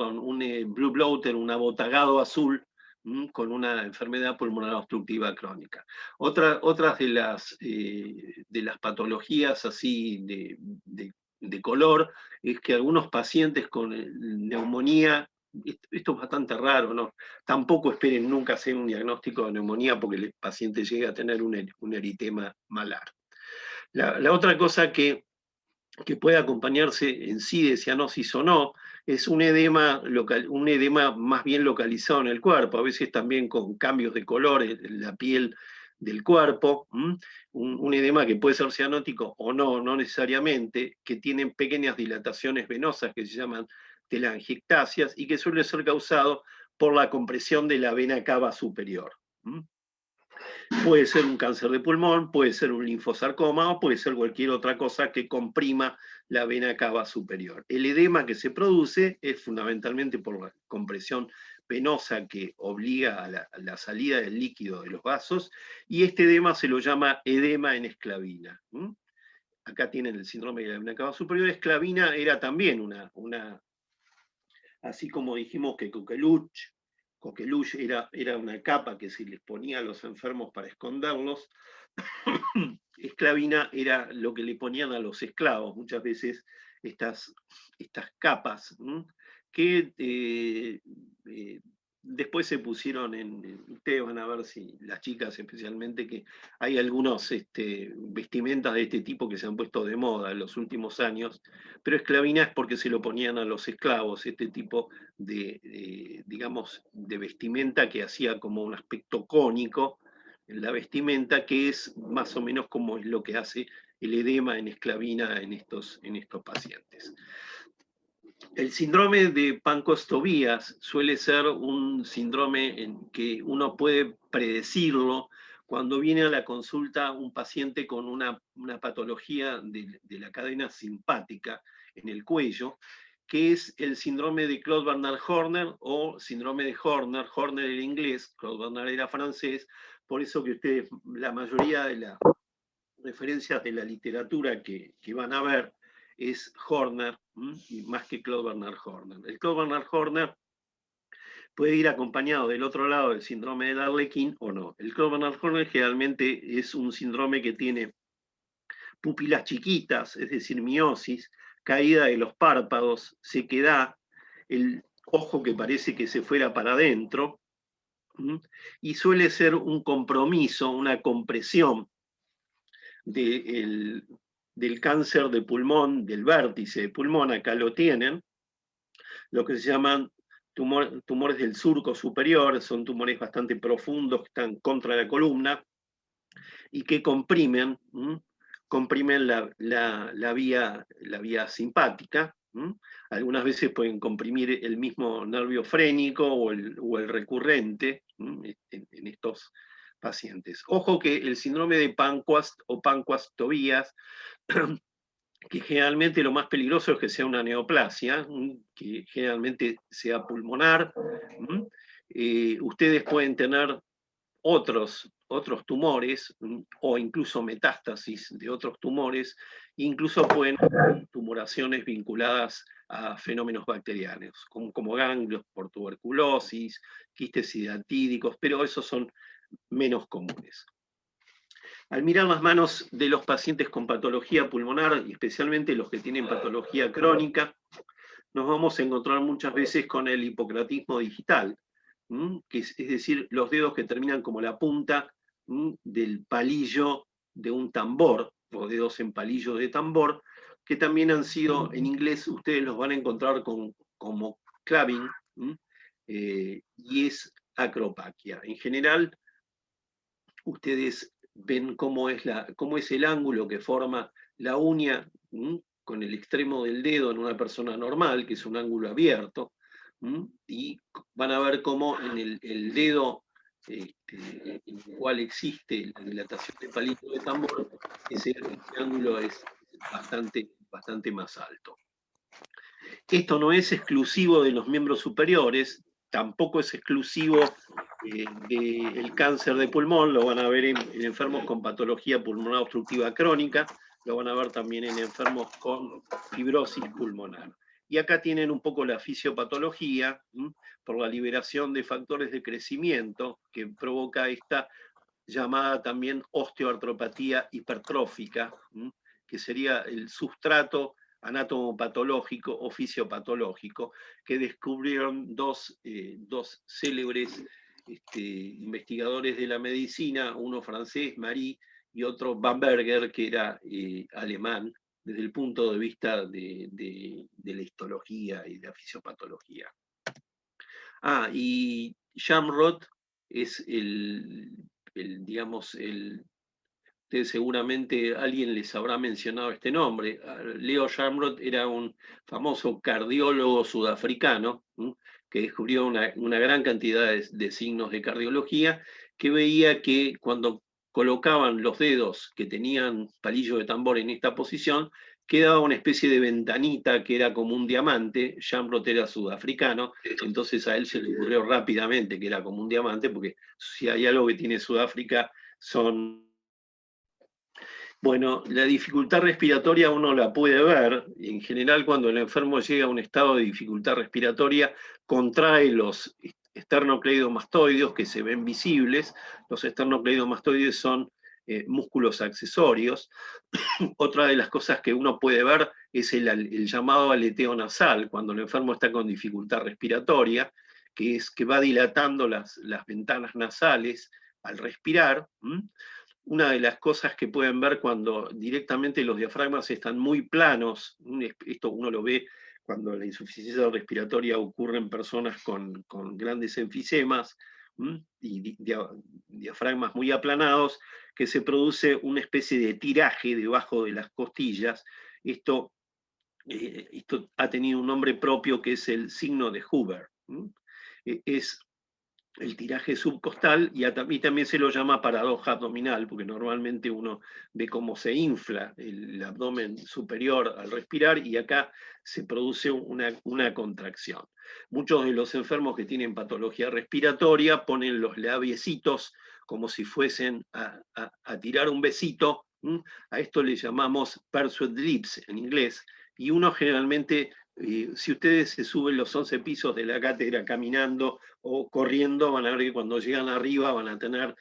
un blue bloater, un abotagado azul, con una enfermedad pulmonar obstructiva crónica. Otras de las patologías así de color es que algunos pacientes con neumonía, esto es bastante raro, ¿no? Tampoco esperen nunca hacer un diagnóstico de neumonía porque el paciente llega a tener un eritema malar. La otra cosa que puede acompañarse en sí de cianosis o no es un edema más bien localizado en el cuerpo, a veces también con cambios de color en la piel del cuerpo, un edema que puede ser cianótico o no necesariamente, que tienen pequeñas dilataciones venosas que se llaman telangiectasias y que suele ser causado por la compresión de la vena cava superior. Puede ser un cáncer de pulmón, puede ser un linfosarcoma o puede ser cualquier otra cosa que comprima la vena cava superior. El edema que se produce es fundamentalmente por la compresión venosa que obliga a la salida del líquido de los vasos, y este edema se lo llama edema en esclavina. Acá tienen el síndrome de la vena cava superior. Esclavina era también así como dijimos que coqueluche era una capa que se les ponía a los enfermos para esconderlos. Esclavina era lo que le ponían a los esclavos, muchas veces estas capas, que después se pusieron ustedes van a ver, si las chicas especialmente, que hay algunos vestimentas de este tipo que se han puesto de moda en los últimos años, pero esclavina es porque se lo ponían a los esclavos, este tipo digamos, de vestimenta que hacía como un aspecto cónico en la vestimenta, que es más o menos como es lo que hace el edema en esclavina en estos pacientes. El síndrome de Pankos-Tobías suele ser un síndrome en que uno puede predecirlo cuando viene a la consulta un paciente con una patología de la cadena simpática en el cuello, que es el síndrome de Claude Bernard Horner o síndrome de Horner. Horner era inglés, Claude Bernard era francés, por eso que ustedes, la mayoría referencias de la literatura que van a ver es Horner, y más que Claude Bernard Horner. El Claude Bernard Horner puede ir acompañado del otro lado del síndrome del Arlequín o no. El Claude Bernard Horner generalmente es un síndrome que tiene pupilas chiquitas, es decir, miosis, caída de los párpados, sequedad, el ojo que parece que se fuera para adentro, y suele ser un compromiso, una compresión del cáncer de pulmón, del vértice de pulmón, acá lo tienen, lo que se llaman tumores del surco superior, son tumores bastante profundos que están contra la columna y que comprimen la vía simpática. Algunas veces pueden comprimir el mismo nervio frénico o el recurrente en estos pacientes. Ojo que el síndrome de Panquast o Panquast-Tobías, que generalmente lo más peligroso es que sea una neoplasia, que generalmente sea pulmonar. Ustedes pueden tener otros tumores o incluso metástasis de otros tumores, incluso pueden haber tumoraciones vinculadas a fenómenos bacterianos, como ganglios por tuberculosis, quistes hidratídicos, pero esos son menos comunes. Al mirar las manos de los pacientes con patología pulmonar, y especialmente los que tienen patología crónica, nos vamos a encontrar muchas veces con el hipocratismo digital, que es decir, los dedos que terminan como la punta del palillo de un tambor, o dedos en palillo de tambor, que también han sido, en inglés ustedes los van a encontrar como claving, y es acropaquia. En general, ustedes ven cómo es el ángulo que forma la uña con el extremo del dedo en una persona normal, que es un ángulo abierto, y van a ver cómo en el dedo en el cual existe la dilatación de palillo de tambor, ese ángulo es bastante más alto. Esto no es exclusivo de los miembros superiores, tampoco es exclusivo del cáncer de pulmón, lo van a ver en enfermos con patología pulmonar obstructiva crónica, lo van a ver también en enfermos con fibrosis pulmonar. Y acá tienen un poco la fisiopatología, por la liberación de factores de crecimiento que provoca esta llamada también osteoartropatía hipertrófica, que sería el sustrato anatomopatológico o fisiopatológico, que descubrieron dos célebres investigadores de la medicina, uno francés, Marie, y otro Bamberger, que era alemán, desde el punto de vista de la histología y de la fisiopatología. Y Shamrod es ustedes seguramente alguien les habrá mencionado este nombre. Leo Shamrod era un famoso cardiólogo sudafricano que descubrió una gran cantidad de signos de cardiología, que veía que cuando colocaban los dedos que tenían palillo de tambor en esta posición, quedaba una especie de ventanita que era como un diamante. Shamrod era sudafricano, entonces a él se le ocurrió rápidamente que era como un diamante, porque si hay algo que tiene Sudáfrica son... Bueno, la dificultad respiratoria uno la puede ver, en general cuando el enfermo llega a un estado de dificultad respiratoria, contrae los esternocleidomastoides que se ven visibles. Los esternocleidomastoides son músculos accesorios. Otra de las cosas que uno puede ver es el llamado aleteo nasal, cuando el enfermo está con dificultad respiratoria, que es que va dilatando las ventanas nasales al respirar. Una de las cosas que pueden ver cuando directamente los diafragmas están muy planos, esto uno lo ve cuando la insuficiencia respiratoria ocurre en personas con grandes enfisemas y diafragmas muy aplanados, que se produce una especie de tiraje debajo de las costillas. Esto ha tenido un nombre propio que es el signo de Hoover. Es el tiraje subcostal, y también se lo llama paradoja abdominal, porque normalmente uno ve cómo se infla el abdomen superior al respirar, y acá se produce una contracción. Muchos de los enfermos que tienen patología respiratoria ponen los labiecitos como si fuesen a tirar un besito A esto le llamamos pursued lips en inglés, y uno generalmente, si ustedes se suben los 11 pisos de la cátedra caminando o corriendo, van a ver que cuando llegan arriba van a tener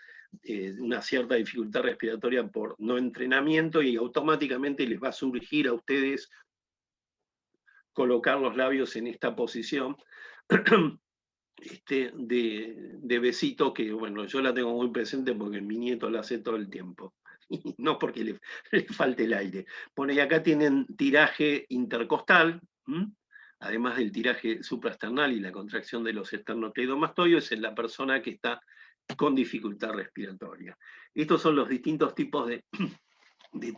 una cierta dificultad respiratoria por no entrenamiento, y automáticamente les va a surgir a ustedes colocar los labios en esta posición de besito, que bueno, yo la tengo muy presente porque mi nieto la hace todo el tiempo. Y no porque le falte el aire. Bueno, y acá tienen tiraje intercostal, además del tiraje supraesternal y la contracción de los esternocleidomastoides en la persona que está con dificultad respiratoria. Estos son los distintos tipos de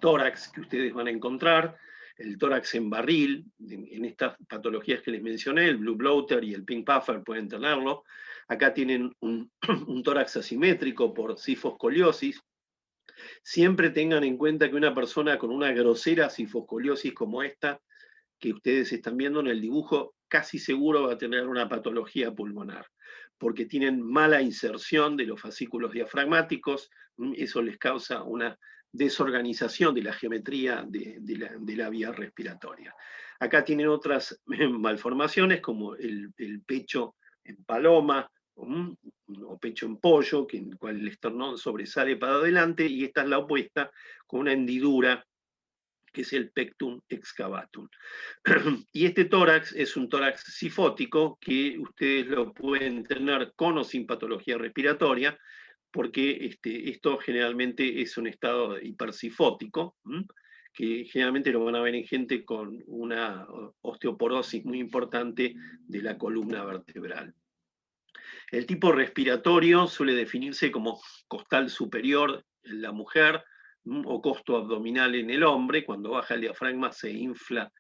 tórax que ustedes van a encontrar. El tórax en barril, en estas patologías que les mencioné, el blue bloater y el pink puffer pueden tenerlo. Acá tienen un tórax asimétrico por sifoscoliosis. Siempre tengan en cuenta que una persona con una grosera sifoscoliosis como esta, que ustedes están viendo en el dibujo, casi seguro va a tener una patología pulmonar, porque tienen mala inserción de los fascículos diafragmáticos, eso les causa una desorganización de la geometría de la vía respiratoria. Acá tienen otras malformaciones como el pecho en paloma, o pecho en pollo, en el cual el esternón sobresale para adelante, y esta es la opuesta, con una hendidura, que es el pectum excavatum. Y este tórax es un tórax sifótico, que ustedes lo pueden tener con o sin patología respiratoria, porque esto generalmente es un estado hipersifótico, que generalmente lo van a ver en gente con una osteoporosis muy importante de la columna vertebral. El tipo respiratorio suele definirse como costal superior en la mujer, o costo abdominal en el hombre. Cuando baja el diafragma se infla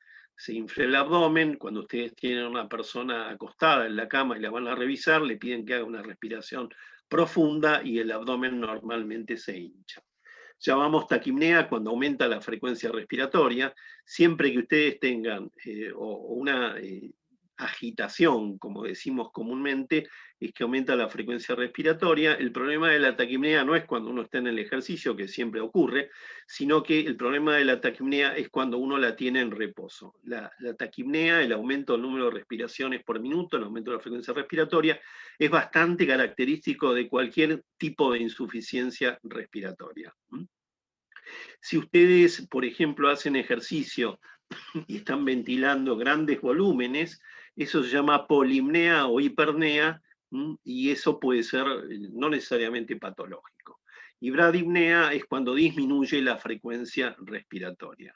el abdomen. Cuando ustedes tienen a una persona acostada en la cama y la van a revisar, le piden que haga una respiración profunda y el abdomen normalmente se hincha. Llamamos taquipnea cuando aumenta la frecuencia respiratoria. Siempre que ustedes tengan una agitación, como decimos comúnmente, es que aumenta la frecuencia respiratoria. El problema de la taquipnea no es cuando uno está en el ejercicio, que siempre ocurre, sino que el problema de la taquipnea es cuando uno la tiene en reposo. La taquipnea, el aumento del número de respiraciones por minuto, el aumento de la frecuencia respiratoria, es bastante característico de cualquier tipo de insuficiencia respiratoria. Si ustedes, por ejemplo, hacen ejercicio y están ventilando grandes volúmenes, eso se llama polipnea o hipernea, y eso puede ser no necesariamente patológico. Y bradipnea es cuando disminuye la frecuencia respiratoria.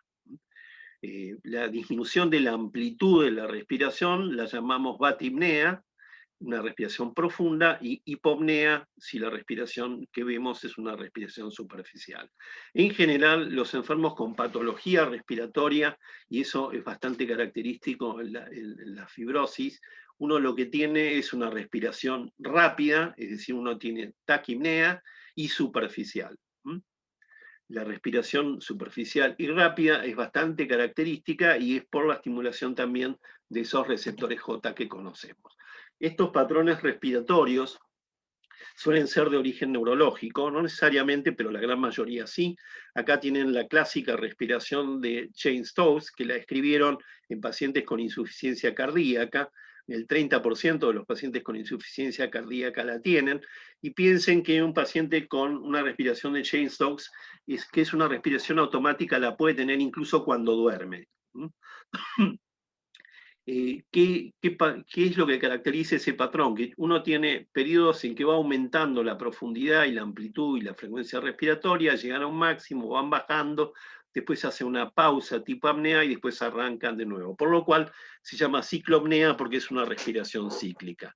La disminución de la amplitud de la respiración la llamamos batipnea, una respiración profunda, y hipopnea si la respiración que vemos es una respiración superficial. En general, los enfermos con patología respiratoria, y eso es bastante característico en la fibrosis, uno lo que tiene es una respiración rápida, es decir, uno tiene taquipnea y superficial. La respiración superficial y rápida es bastante característica, y es por la estimulación también de esos receptores J que conocemos. Estos patrones respiratorios suelen ser de origen neurológico, no necesariamente, pero la gran mayoría sí. Acá tienen la clásica respiración de Cheyne-Stokes, que la escribieron en pacientes con insuficiencia cardíaca. El 30% de los pacientes con insuficiencia cardíaca la tienen, y piensen que un paciente con una respiración de Cheyne-Stokes, que es una respiración automática, la puede tener incluso cuando duerme. ¿Qué es lo que caracteriza ese patrón? Que uno tiene periodos en que va aumentando la profundidad y la amplitud y la frecuencia respiratoria, llegan a un máximo, van bajando, después hace una pausa tipo apnea y después arrancan de nuevo. Por lo cual se llama ciclopnea, porque es una respiración cíclica.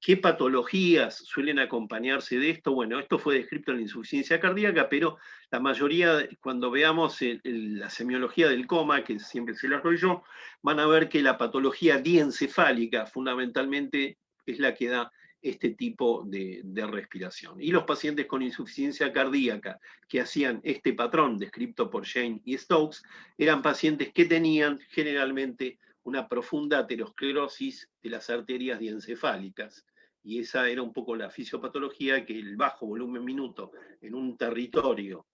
¿Qué patologías suelen acompañarse de esto? Bueno, esto fue descrito en la insuficiencia cardíaca, pero la mayoría, cuando veamos la semiología del coma, que siempre se las doy yo, van a ver que la patología diencefálica fundamentalmente es la que da este tipo de respiración. Y los pacientes con insuficiencia cardíaca que hacían este patrón descrito por Cheyne y Stokes eran pacientes que tenían generalmente una profunda aterosclerosis de las arterias diencefálicas. Y esa era un poco la fisiopatología, que el bajo volumen minuto en un territorio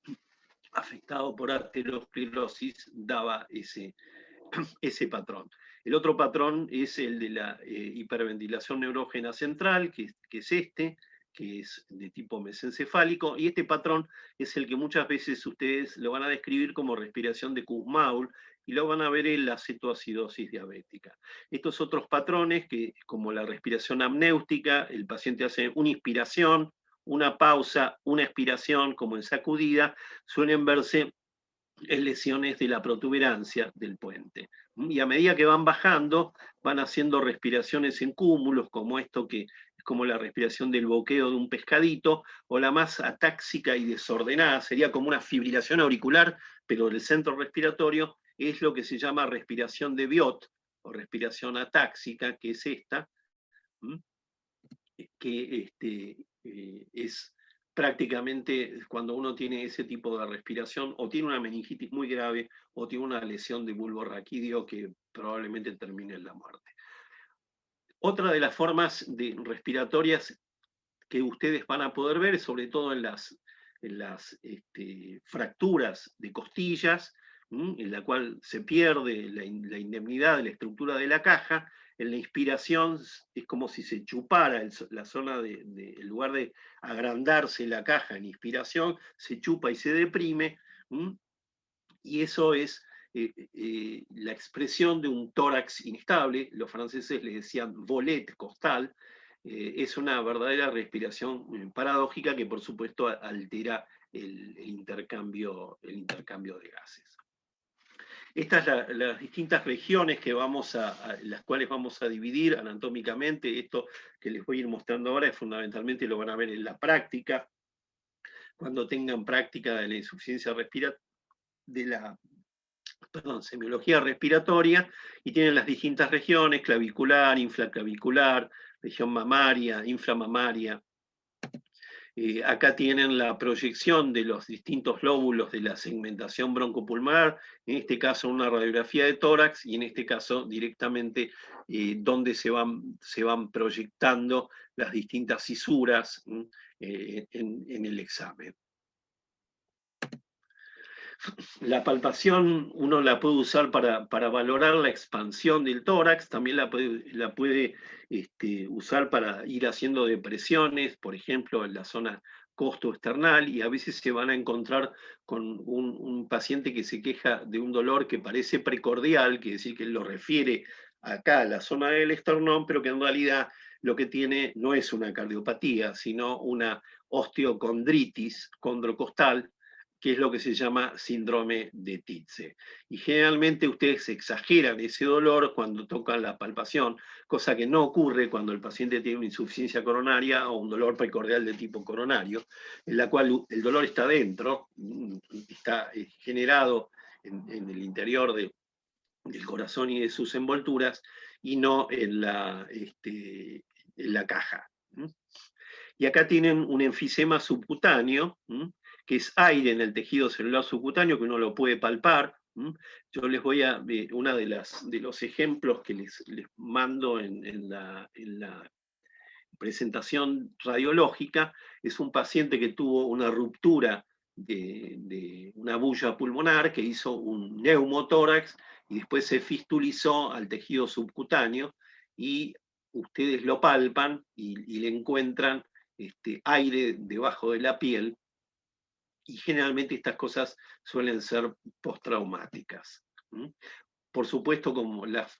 afectado por aterosclerosis daba ese patrón. El otro patrón es el de la hiperventilación neurógena central, que es este, que es de tipo mesencefálico, y este patrón es el que muchas veces ustedes lo van a describir como respiración de Kussmaul, y lo van a ver en la cetoacidosis diabética. Estos otros patrones, que como la respiración apnéutica, el paciente hace una inspiración, una pausa, una expiración, como en sacudida, suelen verse en lesiones de la protuberancia del puente. Y a medida que van bajando, van haciendo respiraciones en cúmulos, como esto que es como la respiración del boqueo de un pescadito, o la más atáxica y desordenada, sería como una fibrilación auricular, pero del centro respiratorio, es lo que se llama respiración de Biot, o respiración atáxica, que es esta, que es prácticamente cuando uno tiene ese tipo de respiración, o tiene una meningitis muy grave, o tiene una lesión de bulbo raquídeo que probablemente termine en la muerte. Otra de las formas respiratorias que ustedes van a poder ver, sobre todo en las fracturas de costillas, en la cual se pierde la indemnidad de la estructura de la caja. En la inspiración es como si se chupara la zona en lugar de agrandarse la caja en inspiración, se chupa y se deprime, y eso es la expresión de un tórax inestable. Los franceses le decían volet costal. Es una verdadera respiración paradójica que por supuesto altera el intercambio de gases. Estas son las distintas regiones que las cuales vamos a dividir anatómicamente. Esto que les voy a ir mostrando ahora es fundamentalmente, lo van a ver en la práctica, cuando tengan práctica de la insuficiencia respiratoria, semiología respiratoria, y tienen las distintas regiones: clavicular, infraclavicular, región mamaria, inframamaria. Acá tienen la proyección de los distintos lóbulos de la segmentación broncopulmonar, en este caso una radiografía de tórax, y en este caso directamente donde se van proyectando las distintas cisuras en el examen. La palpación uno la puede usar para valorar la expansión del tórax, también la puede usar para ir haciendo depresiones, por ejemplo, en la zona costoesternal, y a veces se van a encontrar con un paciente que se queja de un dolor que parece precordial, quiere decir que lo refiere acá a la zona del esternón, pero que en realidad lo que tiene no es una cardiopatía, sino una osteocondritis condrocostal, que es lo que se llama síndrome de Tietze. Y generalmente ustedes exageran ese dolor cuando tocan la palpación, cosa que no ocurre cuando el paciente tiene una insuficiencia coronaria o un dolor precordial de tipo coronario, en la cual el dolor está dentro, está generado en el interior del corazón y de sus envolturas, y no en la caja. Y acá tienen un enfisema subcutáneo, que es aire en el tejido celular subcutáneo, que uno lo puede palpar. Yo les voy a, uno de los ejemplos que les mando en la presentación radiológica, es un paciente que tuvo una ruptura de una bulla pulmonar, que hizo un neumotórax y después se fistulizó al tejido subcutáneo, y ustedes lo palpan y le encuentran aire debajo de la piel, y generalmente estas cosas suelen ser postraumáticas. Por supuesto, como las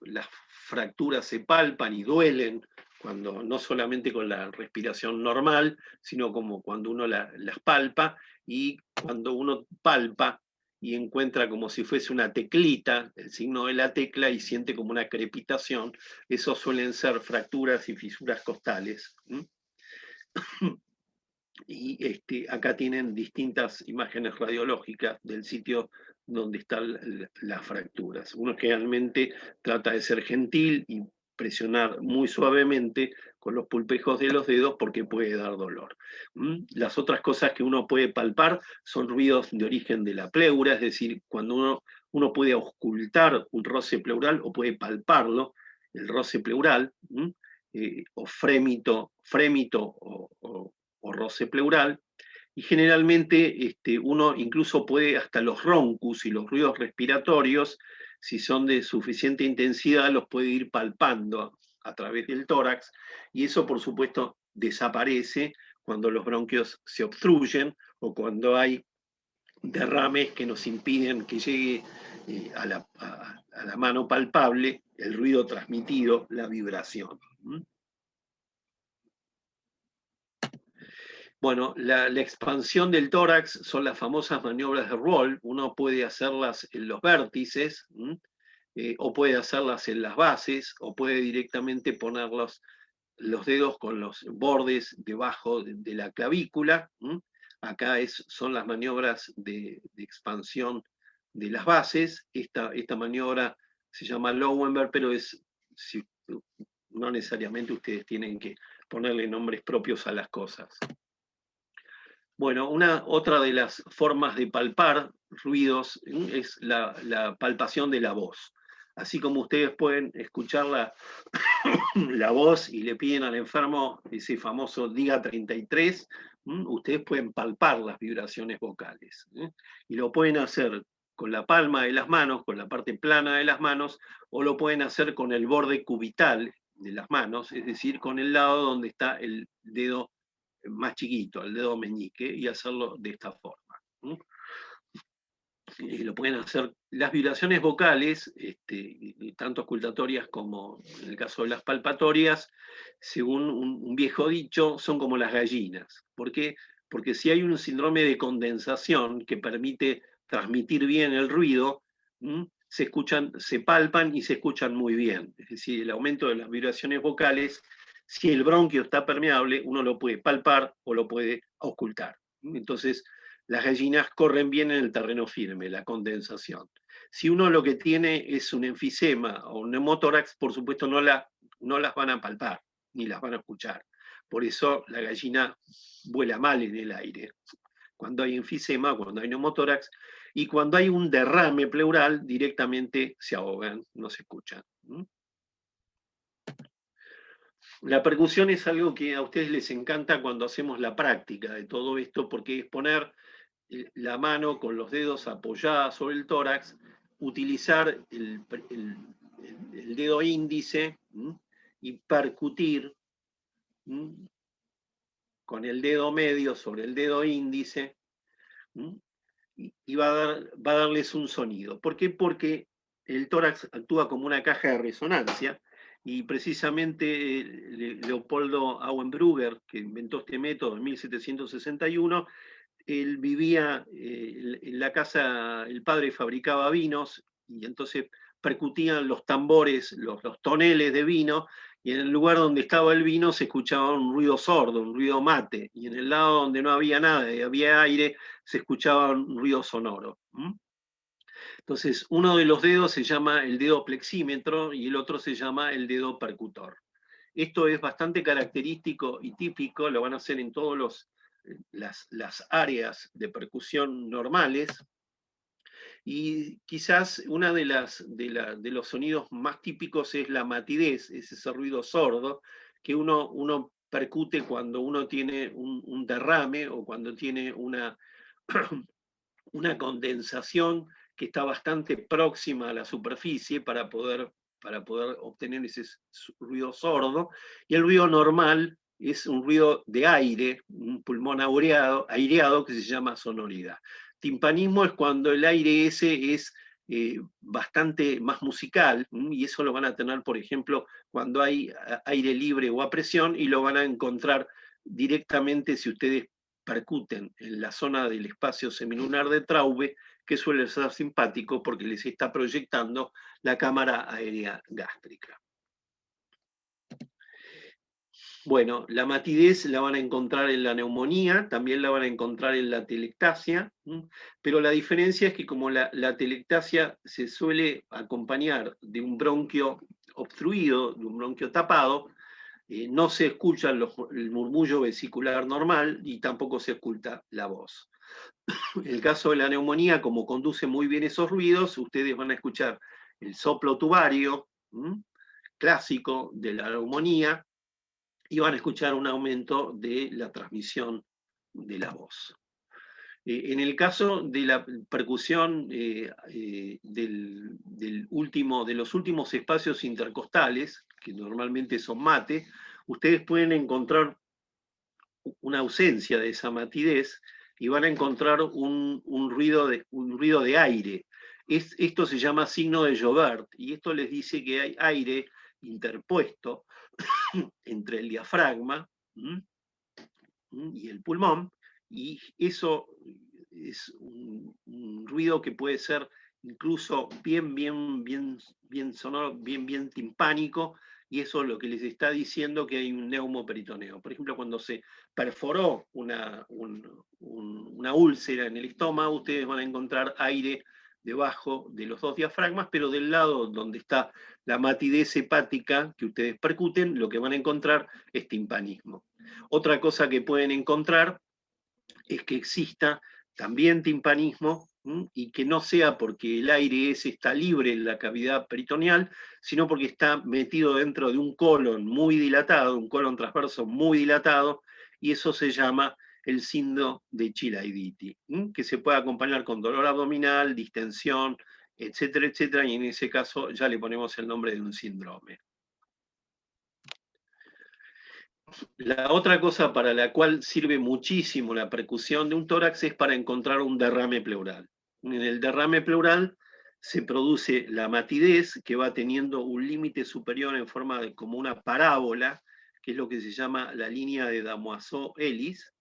fracturas se palpan y duelen, cuando no solamente con la respiración normal, sino como cuando uno las palpa, y cuando uno palpa y encuentra como si fuese una teclita, el signo de la tecla, y siente como una crepitación, esos suelen ser fracturas y fisuras costales. Y acá tienen distintas imágenes radiológicas del sitio donde están las fracturas. Uno generalmente trata de ser gentil y presionar muy suavemente con los pulpejos de los dedos, porque puede dar dolor. Las otras cosas que uno puede palpar son ruidos de origen de la pleura, es decir, cuando uno puede ocultar un roce pleural o puede palparlo, el roce pleural, o frémito o roce pleural, Y generalmente uno incluso puede, hasta los roncus y los ruidos respiratorios, si son de suficiente intensidad, los puede ir palpando a través del tórax, y eso por supuesto desaparece cuando los bronquios se obstruyen o cuando hay derrames que nos impiden que llegue a la mano palpable el ruido transmitido, la vibración. Bueno, la expansión del tórax son las famosas maniobras de Roll. Uno puede hacerlas en los vértices, o puede hacerlas en las bases, o puede directamente poner los dedos con los bordes debajo de la clavícula. Acá son las maniobras de expansión de las bases. Esta maniobra se llama Lowenberg, pero no necesariamente ustedes tienen que ponerle nombres propios a las cosas. Bueno, otra de las formas de palpar ruidos es la palpación de la voz. Así como ustedes pueden escuchar la voz y le piden al enfermo ese famoso diga 33, ustedes pueden palpar las vibraciones vocales. Y lo pueden hacer con la palma de las manos, con la parte plana de las manos, o lo pueden hacer con el borde cubital de las manos, es decir, con el lado donde está el dedo más chiquito, el dedo meñique, y hacerlo de esta forma. Lo pueden hacer. Las vibraciones vocales, tanto auscultatorias como en el caso de las palpatorias, según un viejo dicho, son como las gallinas. ¿Por qué? Porque si hay un síndrome de condensación que permite transmitir bien el ruido, se palpan y se escuchan muy bien. Es decir, el aumento de las vibraciones vocales, si el bronquio está permeable, uno lo puede palpar o lo puede auscultar. Entonces, las gallinas corren bien en el terreno firme, la condensación. Si uno lo que tiene es un enfisema o un neumotórax, por supuesto no las van a palpar, ni las van a escuchar. Por eso la gallina vuela mal en el aire. Cuando hay enfisema, cuando hay neumotórax, y cuando hay un derrame pleural, directamente se ahogan, no se escuchan. La percusión es algo que a ustedes les encanta cuando hacemos la práctica de todo esto, porque es poner la mano con los dedos apoyadas sobre el tórax, utilizar el dedo índice y percutir con el dedo medio sobre el dedo índice, y va a darles un sonido. ¿Por qué? Porque el tórax actúa como una caja de resonancia, y precisamente Leopoldo Auenbrugger, que inventó este método en 1761, él vivía en la casa, el padre fabricaba vinos, y entonces percutían los tambores, los toneles de vino, y en el lugar donde estaba el vino se escuchaba un ruido sordo, un ruido mate, y en el lado donde no había nada y había aire, se escuchaba un ruido sonoro. Entonces, uno de los dedos se llama el dedo plexímetro y el otro se llama el dedo percutor. Esto es bastante característico y típico, lo van a hacer en todas las áreas de percusión normales, y quizás una de los sonidos más típicos es la matidez, es ese ruido sordo que uno percute cuando uno tiene un derrame o cuando tiene una condensación que está bastante próxima a la superficie para poder obtener ese ruido sordo, y el ruido normal es un ruido de aire, un pulmón aireado que se llama sonoridad. Timpanismo es cuando el aire ese es bastante más musical, y eso lo van a tener, por ejemplo, cuando hay aire libre o a presión, y lo van a encontrar directamente si ustedes percuten en la zona del espacio semilunar de Traube, que suele ser simpático porque les está proyectando la cámara aérea gástrica. Bueno, la matidez la van a encontrar en la neumonía, también la van a encontrar en la telectasia, pero la diferencia es que como la telectasia se suele acompañar de un bronquio obstruido, de un bronquio tapado, no se escucha el murmullo vesicular normal y tampoco se escucha la voz. En el caso de la neumonía, como conduce muy bien esos ruidos, ustedes van a escuchar el soplo tubario clásico de la neumonía, y van a escuchar un aumento de la transmisión de la voz. En el caso de la percusión de los últimos espacios intercostales, que normalmente son mate, ustedes pueden encontrar una ausencia de esa matidez y van a encontrar un ruido de aire. Esto se llama signo de Jobert, y esto les dice que hay aire interpuesto entre el diafragma y el pulmón, y eso es un ruido que puede ser incluso bien sonoro, bien timpánico, y eso es lo que les está diciendo que hay un neumoperitoneo. Por ejemplo, cuando se perforó una úlcera en el estómago, ustedes van a encontrar aire debajo de los dos diafragmas, pero del lado donde está la matidez hepática que ustedes percuten, lo que van a encontrar es timpanismo. Otra cosa que pueden encontrar es que exista también timpanismo, y que no sea porque el aire ese está libre en la cavidad peritoneal, sino porque está metido dentro de un colon muy dilatado, un colon transverso muy dilatado, y eso se llama el síndrome de Chilaiditi, que se puede acompañar con dolor abdominal, distensión, etcétera, etcétera, y en ese caso ya le ponemos el nombre de un síndrome. La otra cosa para la cual sirve muchísimo la percusión de un tórax es para encontrar un derrame pleural. En el derrame pleural se produce la matidez, que va teniendo un límite superior en forma de como una parábola, que es lo que se llama la línea de Damoiseau-Ellis.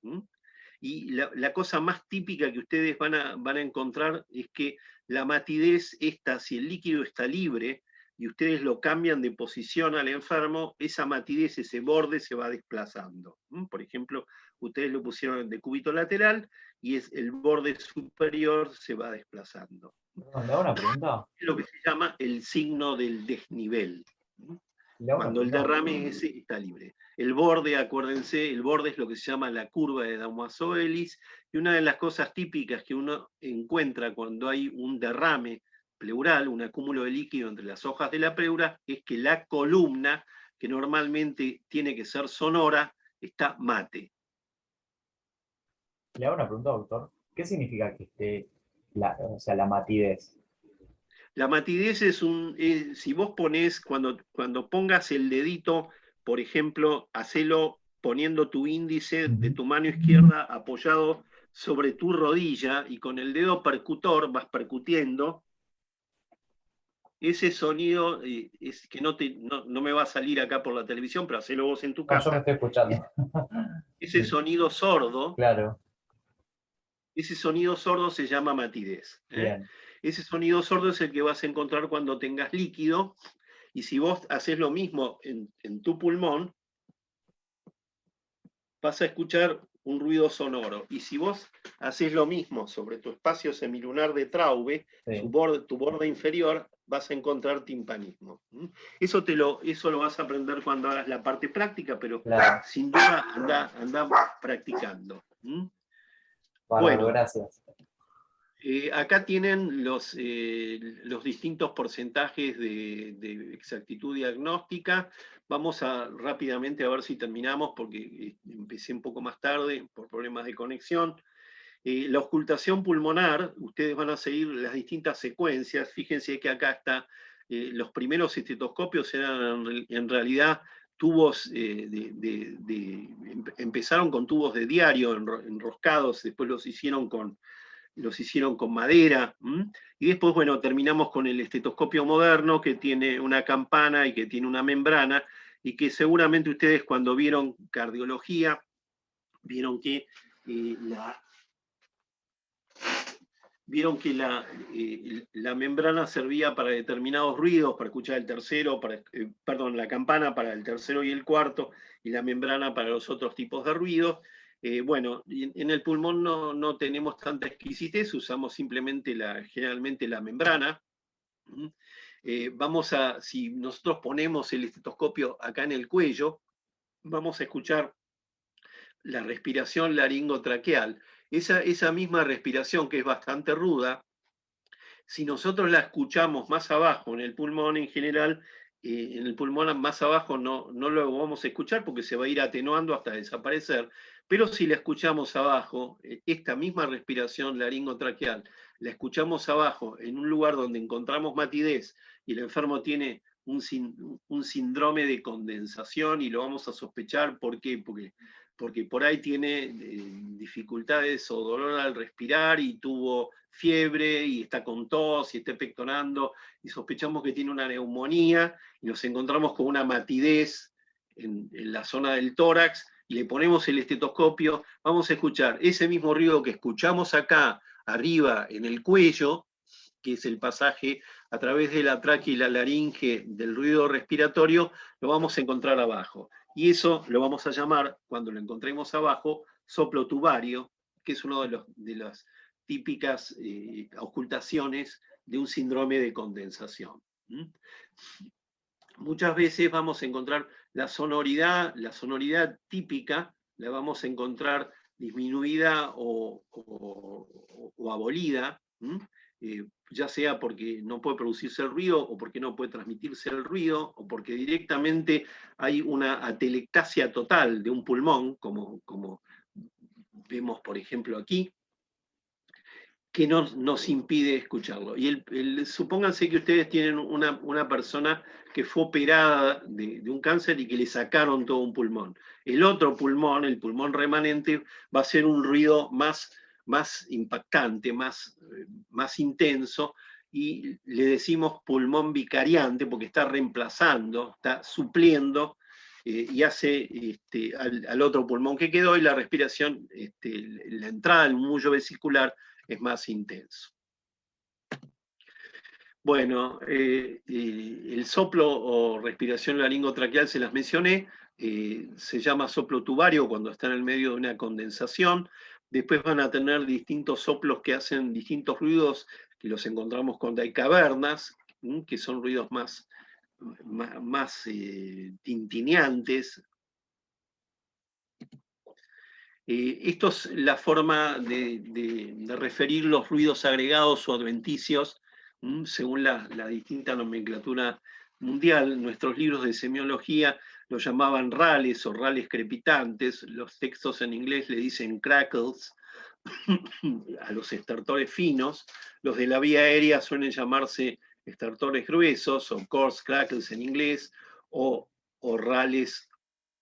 Y la cosa más típica que ustedes van a encontrar es que la matidez esta, si el líquido está libre, y ustedes lo cambian de posición al enfermo, esa matidez, ese borde se va desplazando. Por ejemplo, ustedes lo pusieron de cúbito lateral y el borde superior se va desplazando. Perdón, ¿le hago una pregunta? Es lo que se llama el signo del desnivel. ¿Le hago una Cuando el pregunta? derrame ese está libre. El borde, acuérdense, el borde es lo que se llama la curva de Damoiseau-Ellis, y una de las cosas típicas que uno encuentra cuando hay un derrame pleural, un acúmulo de líquido entre las hojas de la pleura, es que la columna, que normalmente tiene que ser sonora, está mate. Le hago una pregunta, doctor. ¿Qué significa que esté la matidez? La matidez si vos ponés, cuando pongas el dedito, por ejemplo, hacelo poniendo tu índice de tu mano izquierda apoyado sobre tu rodilla y con el dedo percutor vas percutiendo. Ese sonido es que no me va a salir acá por la televisión, pero hacelo vos en tu No, yo me casa. estoy escuchando. Ese sonido sordo, Claro, ese sonido sordo se llama matidez. bien. Ese sonido sordo es el que vas a encontrar cuando tengas líquido, y si vos haces lo mismo en tu pulmón, vas a escuchar un ruido sonoro. Y si vos haces lo mismo sobre tu espacio semilunar de Traube, Sí. tu borde inferior, vas a encontrar timpanismo. Eso lo vas a aprender cuando hagas la parte práctica, pero Claro. sin duda anda practicando. Bárbaro, Bueno, gracias. acá tienen los distintos porcentajes de exactitud diagnóstica. Vamos rápidamente a ver si terminamos, porque empecé un poco más tarde por problemas de conexión. La ocultación pulmonar, ustedes van a seguir las distintas secuencias. Fíjense que acá está, los primeros estetoscopios eran en realidad tubos, empezaron con tubos de diario enroscados, después los hicieron con madera, y después, bueno, terminamos con el estetoscopio moderno, que tiene una campana y que tiene una membrana, y que seguramente ustedes, cuando vieron cardiología, vieron que la membrana servía para determinados ruidos, para escuchar el tercero, la campana para el tercero y el cuarto, y la membrana para los otros tipos de ruidos. Bueno, en el pulmón no tenemos tanta exquisitez, usamos simplemente generalmente la membrana. Si nosotros ponemos el estetoscopio acá en el cuello, vamos a escuchar la respiración laringotraqueal. Esa misma respiración, que es bastante ruda, si nosotros la escuchamos más abajo en el pulmón, en general en el pulmón más abajo no lo vamos a escuchar porque se va a ir atenuando hasta desaparecer, pero si la escuchamos abajo, esta misma respiración laringotraqueal, la escuchamos abajo en un lugar donde encontramos matidez y el enfermo tiene un síndrome de condensación y lo vamos a sospechar. ¿Por qué? Porque por ahí tiene dificultades o dolor al respirar y tuvo fiebre y está con tos y está pectorando y sospechamos que tiene una neumonía y nos encontramos con una matidez en la zona del tórax y le ponemos el estetoscopio, vamos a escuchar ese mismo ruido que escuchamos acá arriba en el cuello, que es el pasaje a través de la tráquea y la laringe del ruido respiratorio, lo vamos a encontrar abajo. Y eso lo vamos a llamar, cuando lo encontremos abajo, soplo tubario, que es una de las típicas ocultaciones de un síndrome de condensación. Muchas veces vamos a encontrar la sonoridad típica, la vamos a encontrar disminuida o abolida, ya sea porque no puede producirse el ruido, o porque no puede transmitirse el ruido, o porque directamente hay una atelectasia total de un pulmón, como vemos por ejemplo aquí, que nos impide escucharlo. Y supónganse que ustedes tienen una persona que fue operada de un cáncer y que le sacaron todo un pulmón. El otro pulmón, el pulmón remanente, va a ser un ruido más impactante, más intenso, y le decimos pulmón vicariante porque está reemplazando, está supliendo y hace al otro pulmón que quedó, y la respiración, la entrada del mullo vesicular es más intenso. Bueno, el soplo o respiración laringotraqueal se las mencioné, se llama soplo tubario cuando está en el medio de una condensación. Después van a tener distintos soplos que hacen distintos ruidos, que los encontramos cuando hay cavernas, que son ruidos más tintineantes. Esto es la forma de referir los ruidos agregados o adventicios, según la distinta nomenclatura mundial. Nuestros libros de semiología lo llamaban rales o rales crepitantes. Los textos en inglés le dicen crackles a los estertores finos. Los de la vía aérea suelen llamarse estertores gruesos, o coarse crackles en inglés, o rales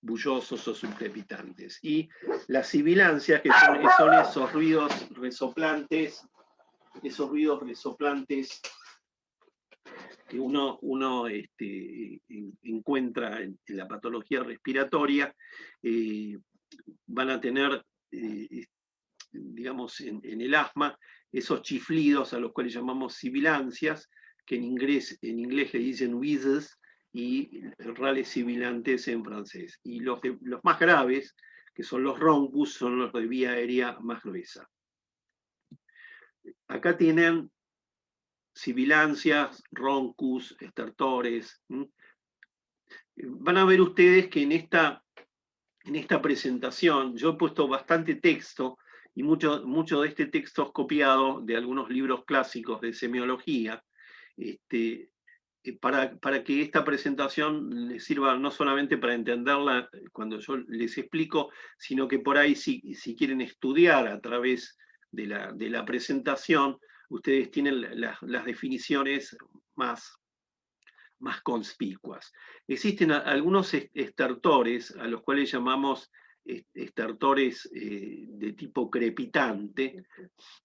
bullosos o subcrepitantes. Y las sibilancias, que son esos ruidos resoplantes, que uno encuentra en la patología respiratoria, van a tener, digamos, en el asma, esos chiflidos a los cuales llamamos sibilancias, que en inglés le dicen wheezes, y rales sibilantes en francés. Y los más graves, que son los roncus, son los de vía aérea más gruesa. Acá tienen sibilancias, roncus, estertores. Van a ver ustedes que en esta presentación yo he puesto bastante texto, y mucho de este texto es copiado de algunos libros clásicos de semiología, para que esta presentación les sirva no solamente para entenderla cuando yo les explico, sino que por ahí si quieren estudiar a través de la presentación, ustedes tienen las definiciones más conspicuas. Existen algunos estertores a los cuales llamamos estertores de tipo crepitante,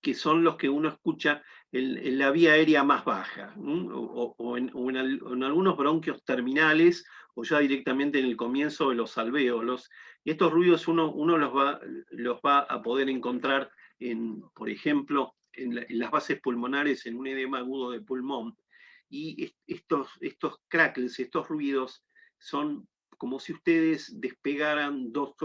que son los que uno escucha en la vía aérea más baja, o en algunos bronquios terminales, o ya directamente en el comienzo de los alvéolos. Y estos ruidos uno los va a poder encontrar, por ejemplo, en las bases pulmonares, en un edema agudo de pulmón. Y estos crackles, estos ruidos, son como si ustedes despegaran dos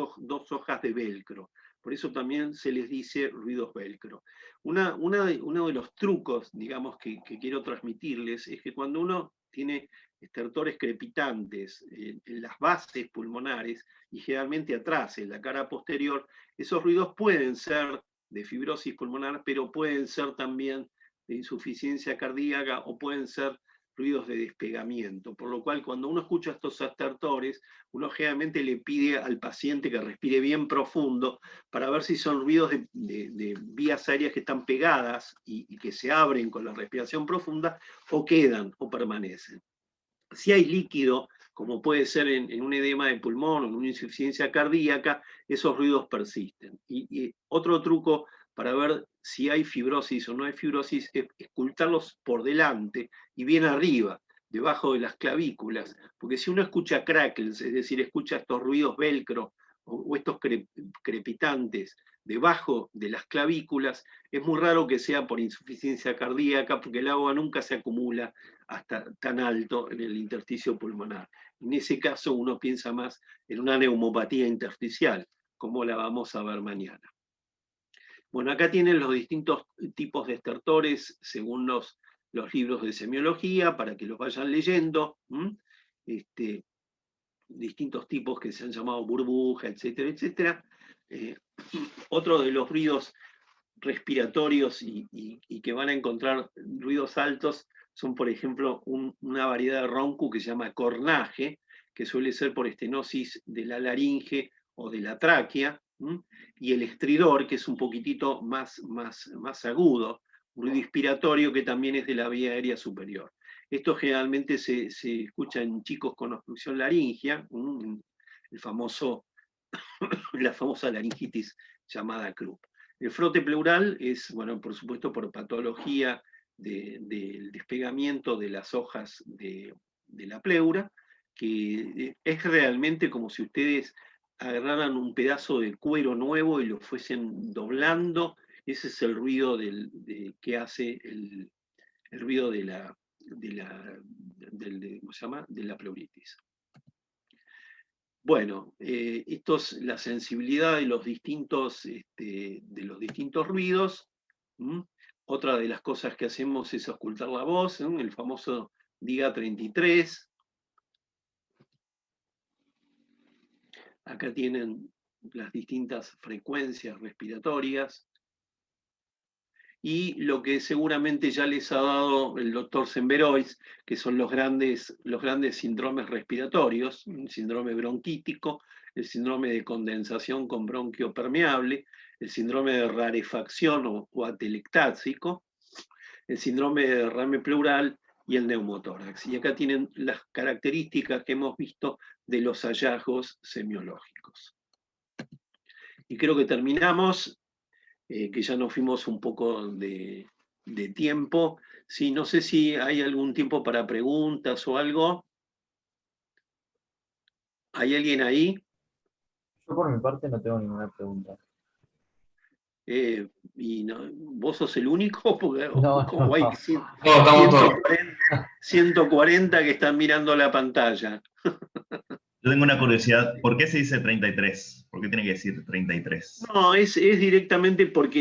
hojas de velcro. Por eso también se les dice ruidos velcro. Uno de los trucos, digamos, que quiero transmitirles es que cuando uno tiene estertores crepitantes en las bases pulmonares, y generalmente atrás, en la cara posterior, esos ruidos pueden ser de fibrosis pulmonar, pero pueden ser también de insuficiencia cardíaca, o pueden ser ruidos de despegamiento, por lo cual cuando uno escucha estos estertores, uno generalmente le pide al paciente que respire bien profundo para ver si son ruidos de vías aéreas que están pegadas y que se abren con la respiración profunda, o quedan o permanecen. Si hay líquido, como puede ser en un edema de pulmón o en una insuficiencia cardíaca, esos ruidos persisten. Y otro truco para ver si hay fibrosis o no hay fibrosis es escultarlos por delante y bien arriba, debajo de las clavículas, porque si uno escucha crackles, es decir, escucha estos ruidos velcro o estos crepitantes debajo de las clavículas, es muy raro que sea por insuficiencia cardíaca, porque el agua nunca se acumula hasta tan alto en el intersticio pulmonar. En ese caso uno piensa más en una neumopatía intersticial, como la vamos a ver mañana. Bueno, acá tienen los distintos tipos de estertores según los libros de semiología, para que los vayan leyendo. Distintos tipos que se han llamado burbuja, etcétera, etcétera. Otro de los ruidos respiratorios y que van a encontrar ruidos altos son, por ejemplo, una variedad de ronco que se llama cornaje, que suele ser por estenosis de la laringe o de la tráquea, y el estridor, que es un poquitito más agudo, un ruido inspiratorio que también es de la vía aérea superior. Esto generalmente se escucha en chicos con obstrucción laringea, la famosa laringitis llamada Krupp. El frote pleural es, bueno, por supuesto, por patología del despegamiento de las hojas de la pleura, que es realmente como si ustedes agarraran un pedazo de cuero nuevo y lo fuesen doblando. Ese es el ruido que hace el ruido ¿cómo se llama? De la pleuritis. Bueno, esto es la sensibilidad de los distintos ruidos. Otra de las cosas que hacemos es ocultar la voz, el famoso DIGA 33. Acá tienen las distintas frecuencias respiratorias. Y lo que seguramente ya les ha dado el doctor Semberois, que son los grandes síndromes respiratorios, el síndrome bronquítico, el síndrome de condensación con bronquio permeable, el síndrome de rarefacción o atelectásico, el síndrome de derrame pleural y el neumotórax. Y acá tienen las características que hemos visto de los hallazgos semiológicos. Y creo que terminamos. Que ya nos fuimos un poco de tiempo. Sí, no sé si hay algún tiempo para preguntas o algo. ¿Hay alguien ahí? Yo por mi parte no tengo ninguna pregunta. Y no, ¿vos sos el único? Porque, No, como hay no. 140 que están mirando la pantalla. Yo tengo una curiosidad, ¿por qué se dice 33? ¿Por qué tiene que decir 33? No, es directamente porque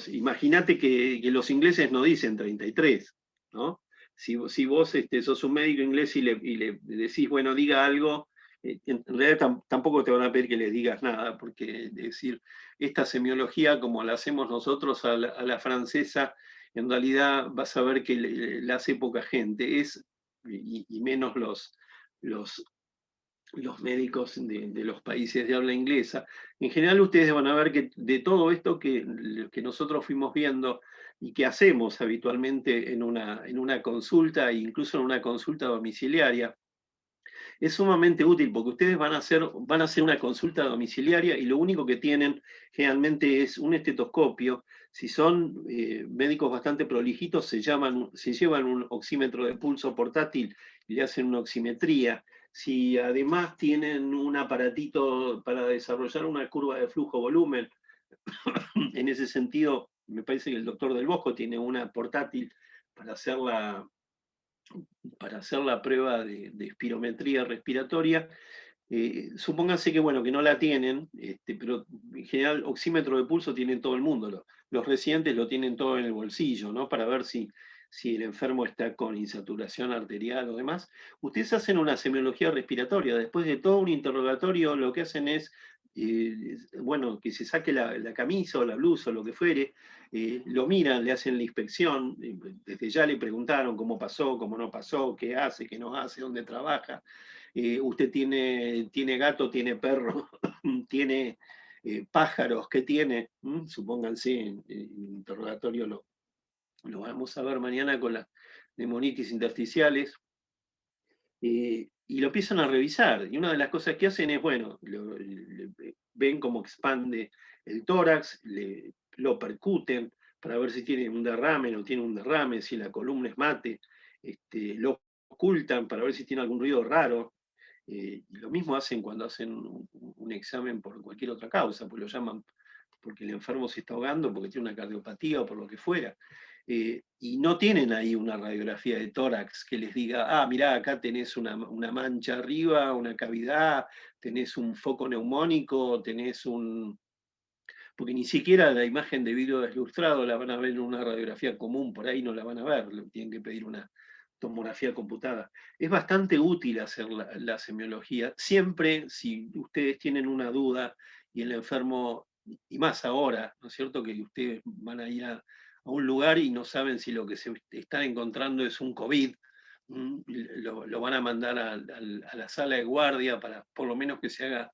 imagínate que los ingleses no dicen 33, ¿no? Si vos sos un médico inglés y le decís, bueno, diga algo, en realidad tampoco te van a pedir que le digas nada, porque decir, esta semiología como la hacemos nosotros a la francesa, en realidad vas a ver que la hace poca gente, y menos los médicos de los países de habla inglesa. En general ustedes van a ver que de todo esto que nosotros fuimos viendo y que hacemos habitualmente en una consulta, e incluso en una consulta domiciliaria, es sumamente útil porque ustedes van a hacer una consulta domiciliaria y lo único que tienen generalmente es un estetoscopio. Si son médicos bastante prolijitos, se llevan un oxímetro de pulso portátil y le hacen una oximetría. Si además tienen un aparatito para desarrollar una curva de flujo-volumen, en ese sentido, me parece que el doctor Del Bosco tiene una portátil para hacer la prueba de espirometría respiratoria. Supónganse que, bueno, que no la tienen, pero en general oxímetro de pulso tiene todo el mundo. Los residentes lo tienen todo en el bolsillo, ¿no? Para ver si el enfermo está con insaturación arterial o demás. Ustedes hacen una semiología respiratoria. Después de todo un interrogatorio, lo que hacen es bueno, que se saque la camisa o la blusa o lo que fuere, lo miran, le hacen la inspección, desde ya le preguntaron cómo pasó, cómo no pasó, qué hace, qué no hace, dónde trabaja. Usted tiene gato, tiene perro, tiene pájaros, ¿qué tiene? Supónganse, en interrogatorio lo vamos a ver mañana con las neumonitis intersticiales. Y lo empiezan a revisar. Y una de las cosas que hacen es, bueno, ven cómo expande el tórax, lo percuten para ver si tiene un derrame, no tiene un derrame, si la columna es mate, lo ocultan para ver si tiene algún ruido raro. Y lo mismo hacen cuando hacen un examen por cualquier otra causa, pues lo llaman porque el enfermo se está ahogando, porque tiene una cardiopatía o por lo que fuera. Y no tienen ahí una radiografía de tórax que les diga, mirá, acá tenés una mancha arriba, una cavidad, tenés un foco neumónico, tenés un... Porque ni siquiera la imagen de vidrio deslustrado la van a ver en una radiografía común, por ahí no la van a ver, tienen que pedir una tomografía computada. Es bastante útil hacer la semiología, siempre si ustedes tienen una duda y el enfermo, y más ahora, ¿no es cierto?, que ustedes van a ir a un lugar y no saben si lo que se están encontrando es un COVID, lo van a mandar a la sala de guardia para por lo menos que se haga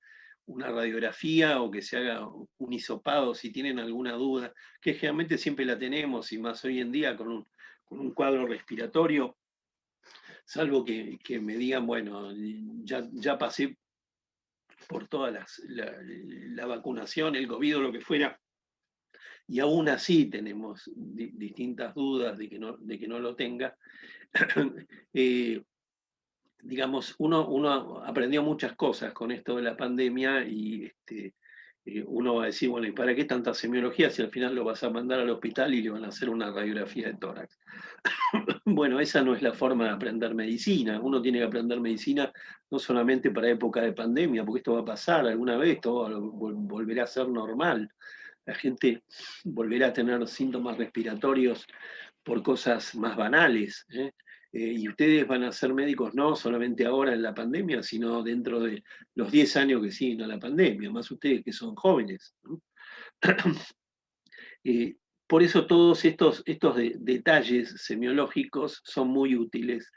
una radiografía o que se haga un hisopado si tienen alguna duda, que generalmente siempre la tenemos, y más hoy en día con un cuadro respiratorio, salvo que me digan, bueno, ya pasé por toda la vacunación, el COVID o lo que fuera, y aún así tenemos distintas dudas de que no lo tenga. Digamos, uno aprendió muchas cosas con esto de la pandemia y uno va a decir, bueno, ¿y para qué tanta semiología si al final lo vas a mandar al hospital y le van a hacer una radiografía de tórax? Bueno, esa no es la forma de aprender medicina. Uno tiene que aprender medicina no solamente para época de pandemia, porque esto va a pasar alguna vez, todo volverá a ser normal. La gente volverá a tener síntomas respiratorios por cosas más banales. Y ustedes van a ser médicos no solamente ahora en la pandemia, sino dentro de los 10 años que siguen a la pandemia, más ustedes que son jóvenes. Por eso todos estos detalles semiológicos son muy útiles.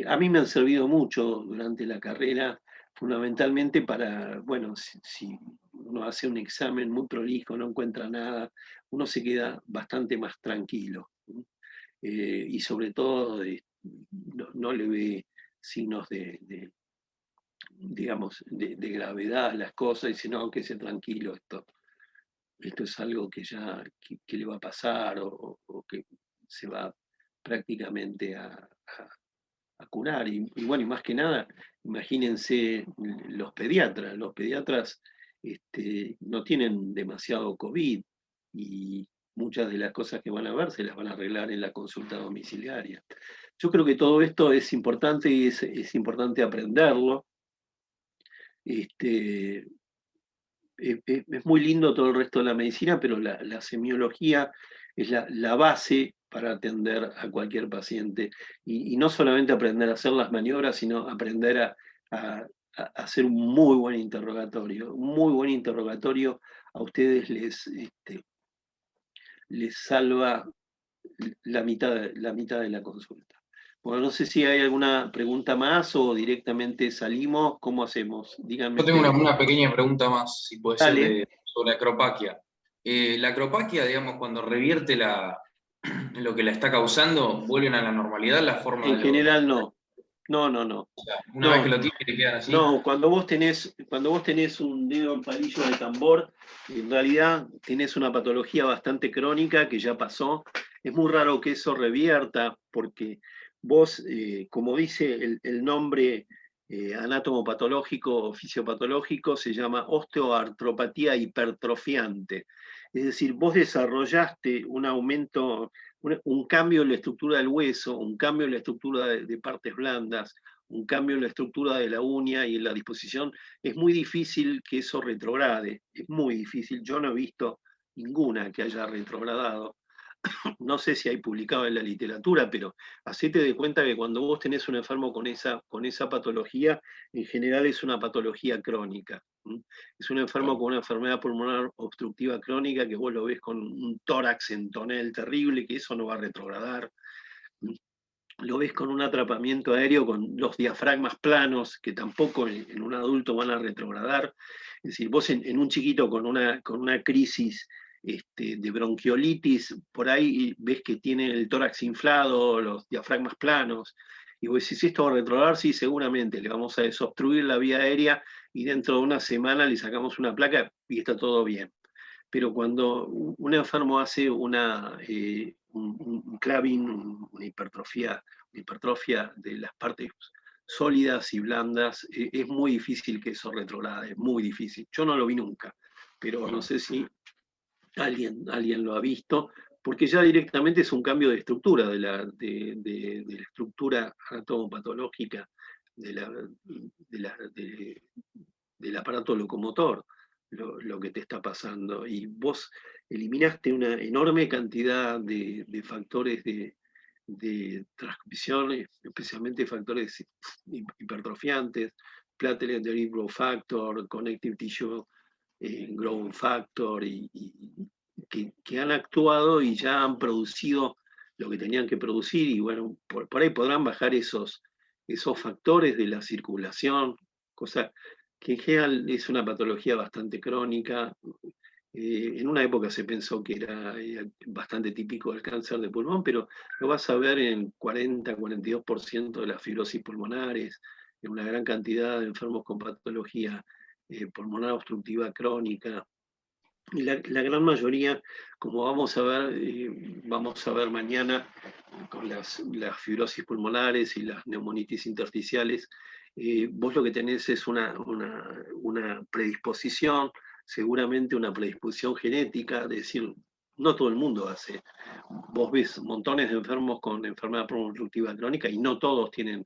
A mí me han servido mucho durante la carrera, fundamentalmente para, bueno, si uno hace un examen muy prolijo, no encuentra nada, uno se queda bastante más tranquilo. Y sobre todo no le ve signos digamos, de gravedad a las cosas, y dice, no, quédese tranquilo, esto es algo que ya que le va a pasar o que se va prácticamente a curar. Y bueno, y más que nada, imagínense los pediatras. Los pediatras no tienen demasiado COVID y muchas de las cosas que van a ver se las van a arreglar en la consulta domiciliaria. Yo creo que todo esto es importante y es importante aprenderlo. Es muy lindo todo el resto de la medicina, pero la semiología es la base para atender a cualquier paciente. Y no solamente aprender a hacer las maniobras, sino aprender a hacer un muy buen interrogatorio. Un muy buen interrogatorio a ustedes les salva la mitad de la consulta. Bueno, no sé si hay alguna pregunta más o directamente salimos. ¿Cómo hacemos? Díganme. Yo tengo una pequeña pregunta más, si puede Dale. ser sobre acropaquia. La acropaquia, digamos, cuando revierte lo que la está causando, ¿vuelven a la normalidad la forma En general no. No. O sea, una vez que lo tienen, le quedan así. No, cuando vos tenés un dedo en palillo de tambor, en realidad tenés una patología bastante crónica que ya pasó. Es muy raro que eso revierta, porque vos, como dice el nombre anatomopatológico o fisiopatológico, se llama osteoartropatía hipertrofiante. Es decir, vos desarrollaste un aumento, un cambio en la estructura del hueso, un cambio en la estructura de partes blandas, un cambio en la estructura de la uña y en la disposición. Es muy difícil que eso retrograde, es muy difícil. Yo no he visto ninguna que haya retrogradado. no sé si hay publicado en la literatura, pero hacete de cuenta que cuando vos tenés un enfermo con esa patología, en general es una patología crónica. Es un enfermo con una enfermedad pulmonar obstructiva crónica que vos lo ves con un tórax en tonel terrible, que eso no va a retrogradar. Lo ves con un atrapamiento aéreo con los diafragmas planos, que tampoco en un adulto van a retrogradar. Es decir, vos en un chiquito con una crisis de bronquiolitis, por ahí ves que tiene el tórax inflado, los diafragmas planos, y vos decís, ¿esto va a retrogradar? Sí, seguramente, le vamos a desobstruir la vía aérea y dentro de una semana le sacamos una placa y está todo bien. Pero cuando un enfermo hace un claving, una hipertrofia de las partes sólidas y blandas, es muy difícil que eso retrograde, es muy difícil. Yo no lo vi nunca, pero no sé si alguien lo ha visto, porque ya directamente es un cambio de estructura, de la estructura anatomopatológica del aparato locomotor, lo que te está pasando. Y vos eliminaste una enorme cantidad de factores de transcripción, especialmente factores hipertrofiantes, platelet derived growth factor, connective tissue growth factor, que han actuado y ya han producido lo que tenían que producir, y bueno, por ahí podrán bajar esos factores de la circulación, cosa que en general es una patología bastante crónica. En una época se pensó que era bastante típico del cáncer de pulmón, pero lo vas a ver en 40-42% de las fibrosis pulmonares, en una gran cantidad de enfermos con patología pulmonar obstructiva crónica. Y la gran mayoría, como vamos a ver mañana con las fibrosis pulmonares y las neumonitis intersticiales, vos lo que tenés es una predisposición, seguramente una predisposición genética, es decir, no todo el mundo hace. Vos ves montones de enfermos con enfermedad pulmonar obstructiva crónica y no todos tienen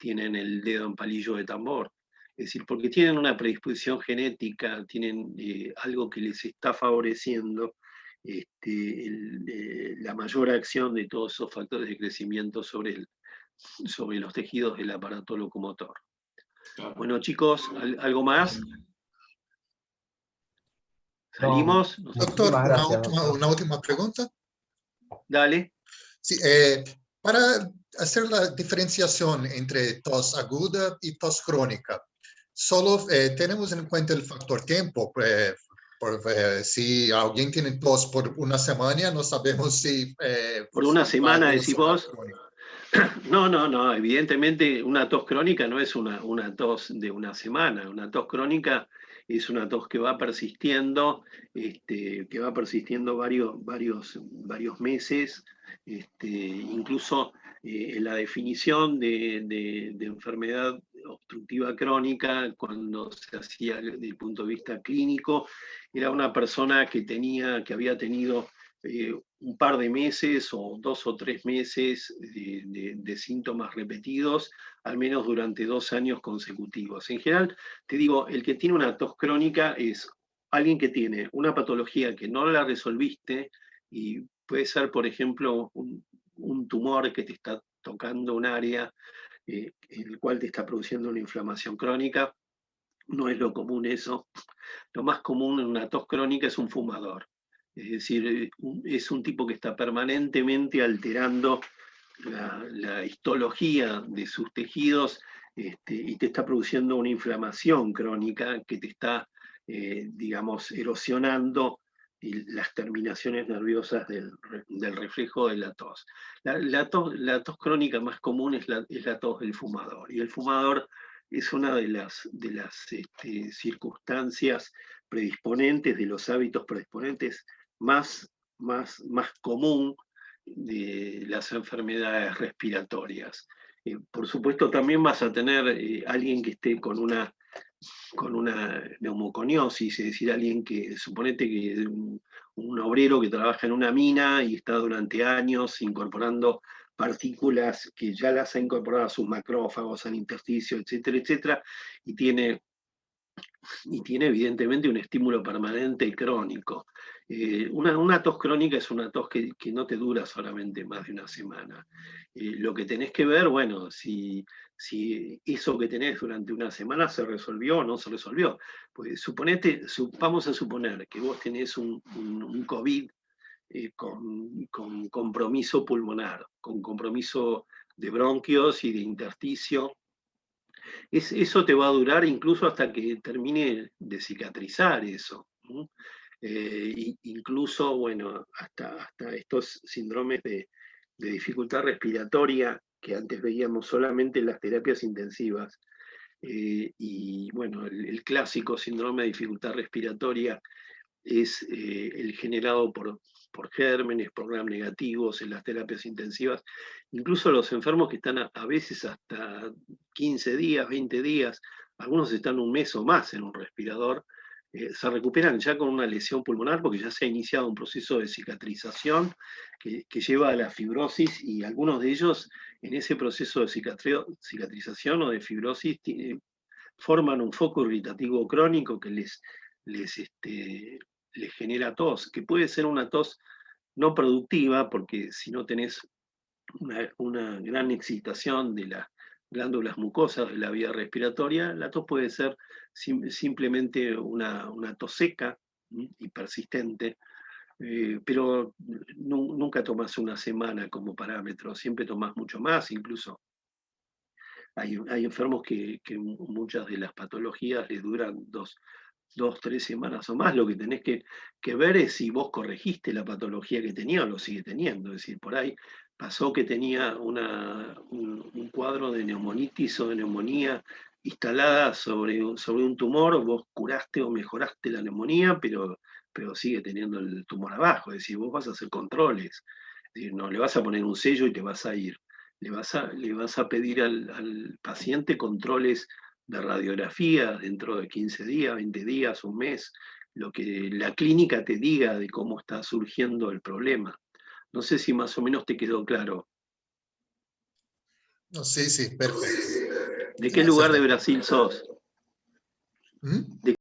el dedo en palillo de tambor. Es decir, porque tienen una predisposición genética, tienen algo que les está favoreciendo la mayor acción de todos esos factores de crecimiento sobre los tejidos del aparato locomotor. Claro. Bueno, chicos, ¿algo más? No, ¿Salimos? Doctor, muchísimas gracias, doctor. una última pregunta. Dale. Sí, para hacer la diferenciación entre tos aguda y tos crónica, solo tenemos en cuenta el factor tiempo. Si alguien tiene tos por una semana, no sabemos si... Por una semana, va a decís evolucionar vos. crónica. No, evidentemente una tos crónica no es una tos de una semana. Una tos crónica es una tos que va persistiendo, varios meses. Incluso en la definición de enfermedad obstructiva crónica, cuando se hacía desde el punto de vista clínico, era una persona que había tenido un par de meses o 2 o 3 meses de síntomas repetidos, al menos durante 2 años consecutivos. En general, te digo, el que tiene una tos crónica es alguien que tiene una patología que no la resolviste, y puede ser, por ejemplo, un tumor que te está tocando un área en el cual te está produciendo una inflamación crónica. No es lo común eso. Lo más común en una tos crónica es un fumador. Es decir, es un tipo que está permanentemente alterando la histología de sus tejidos, y te está produciendo una inflamación crónica que te está, digamos, erosionando las terminaciones nerviosas del reflejo de la tos. La tos crónica más común es la tos del fumador. Y el fumador es una de las circunstancias predisponentes, de los hábitos predisponentes más común de las enfermedades respiratorias. Por supuesto, también vas a tener alguien que esté con una neumoconiosis, es decir, alguien que, suponete que un obrero que trabaja en una mina y está durante años incorporando partículas que ya las ha incorporado a sus macrófagos, al intersticio, etcétera, etcétera, y tiene evidentemente un estímulo permanente y crónico. Una tos crónica es una tos que no te dura solamente más de una semana. Lo que tenés que ver, bueno, si eso que tenés durante una semana se resolvió o no se resolvió. Pues vamos a suponer que vos tenés un COVID con compromiso pulmonar, con compromiso de bronquios y de intersticio. Eso te va a durar incluso hasta que termine de cicatrizar eso. Incluso, bueno, hasta estos síndromes de dificultad respiratoria que antes veíamos solamente en las terapias intensivas. Y bueno, el clásico síndrome de dificultad respiratoria es el generado por gérmenes, por gram negativos en las terapias intensivas. Incluso los enfermos que están a veces hasta 15 días, 20 días, algunos están un mes o más en un respirador, se recuperan ya con una lesión pulmonar porque ya se ha iniciado un proceso de cicatrización que lleva a la fibrosis, y algunos de ellos en ese proceso de cicatrización o de fibrosis forman un foco irritativo crónico que les genera tos, que puede ser una tos no productiva, porque si no tenés una gran excitación de las glándulas mucosas de la vía respiratoria, la tos puede ser simplemente una tos seca y persistente, pero nunca tomás una semana como parámetro, siempre tomás mucho más. Incluso hay enfermos que muchas de las patologías les duran 2, 3 semanas o más. Lo que tenés que ver es si vos corregiste la patología que tenía o lo sigue teniendo. Es decir, por ahí pasó que tenía un cuadro de neumonitis o de neumonía instalada sobre un tumor, vos curaste o mejoraste la neumonía, pero sigue teniendo el tumor abajo. Es decir, vos vas a hacer controles. Es decir, no le vas a poner un sello y te vas a ir. Le vas a pedir al paciente controles de radiografía dentro de 15 días, 20 días, un mes, lo que la clínica te diga de cómo está surgiendo el problema. No sé si más o menos te quedó claro. No, sí, perfecto. ¿De qué lugar de Brasil sos? ¿Mm?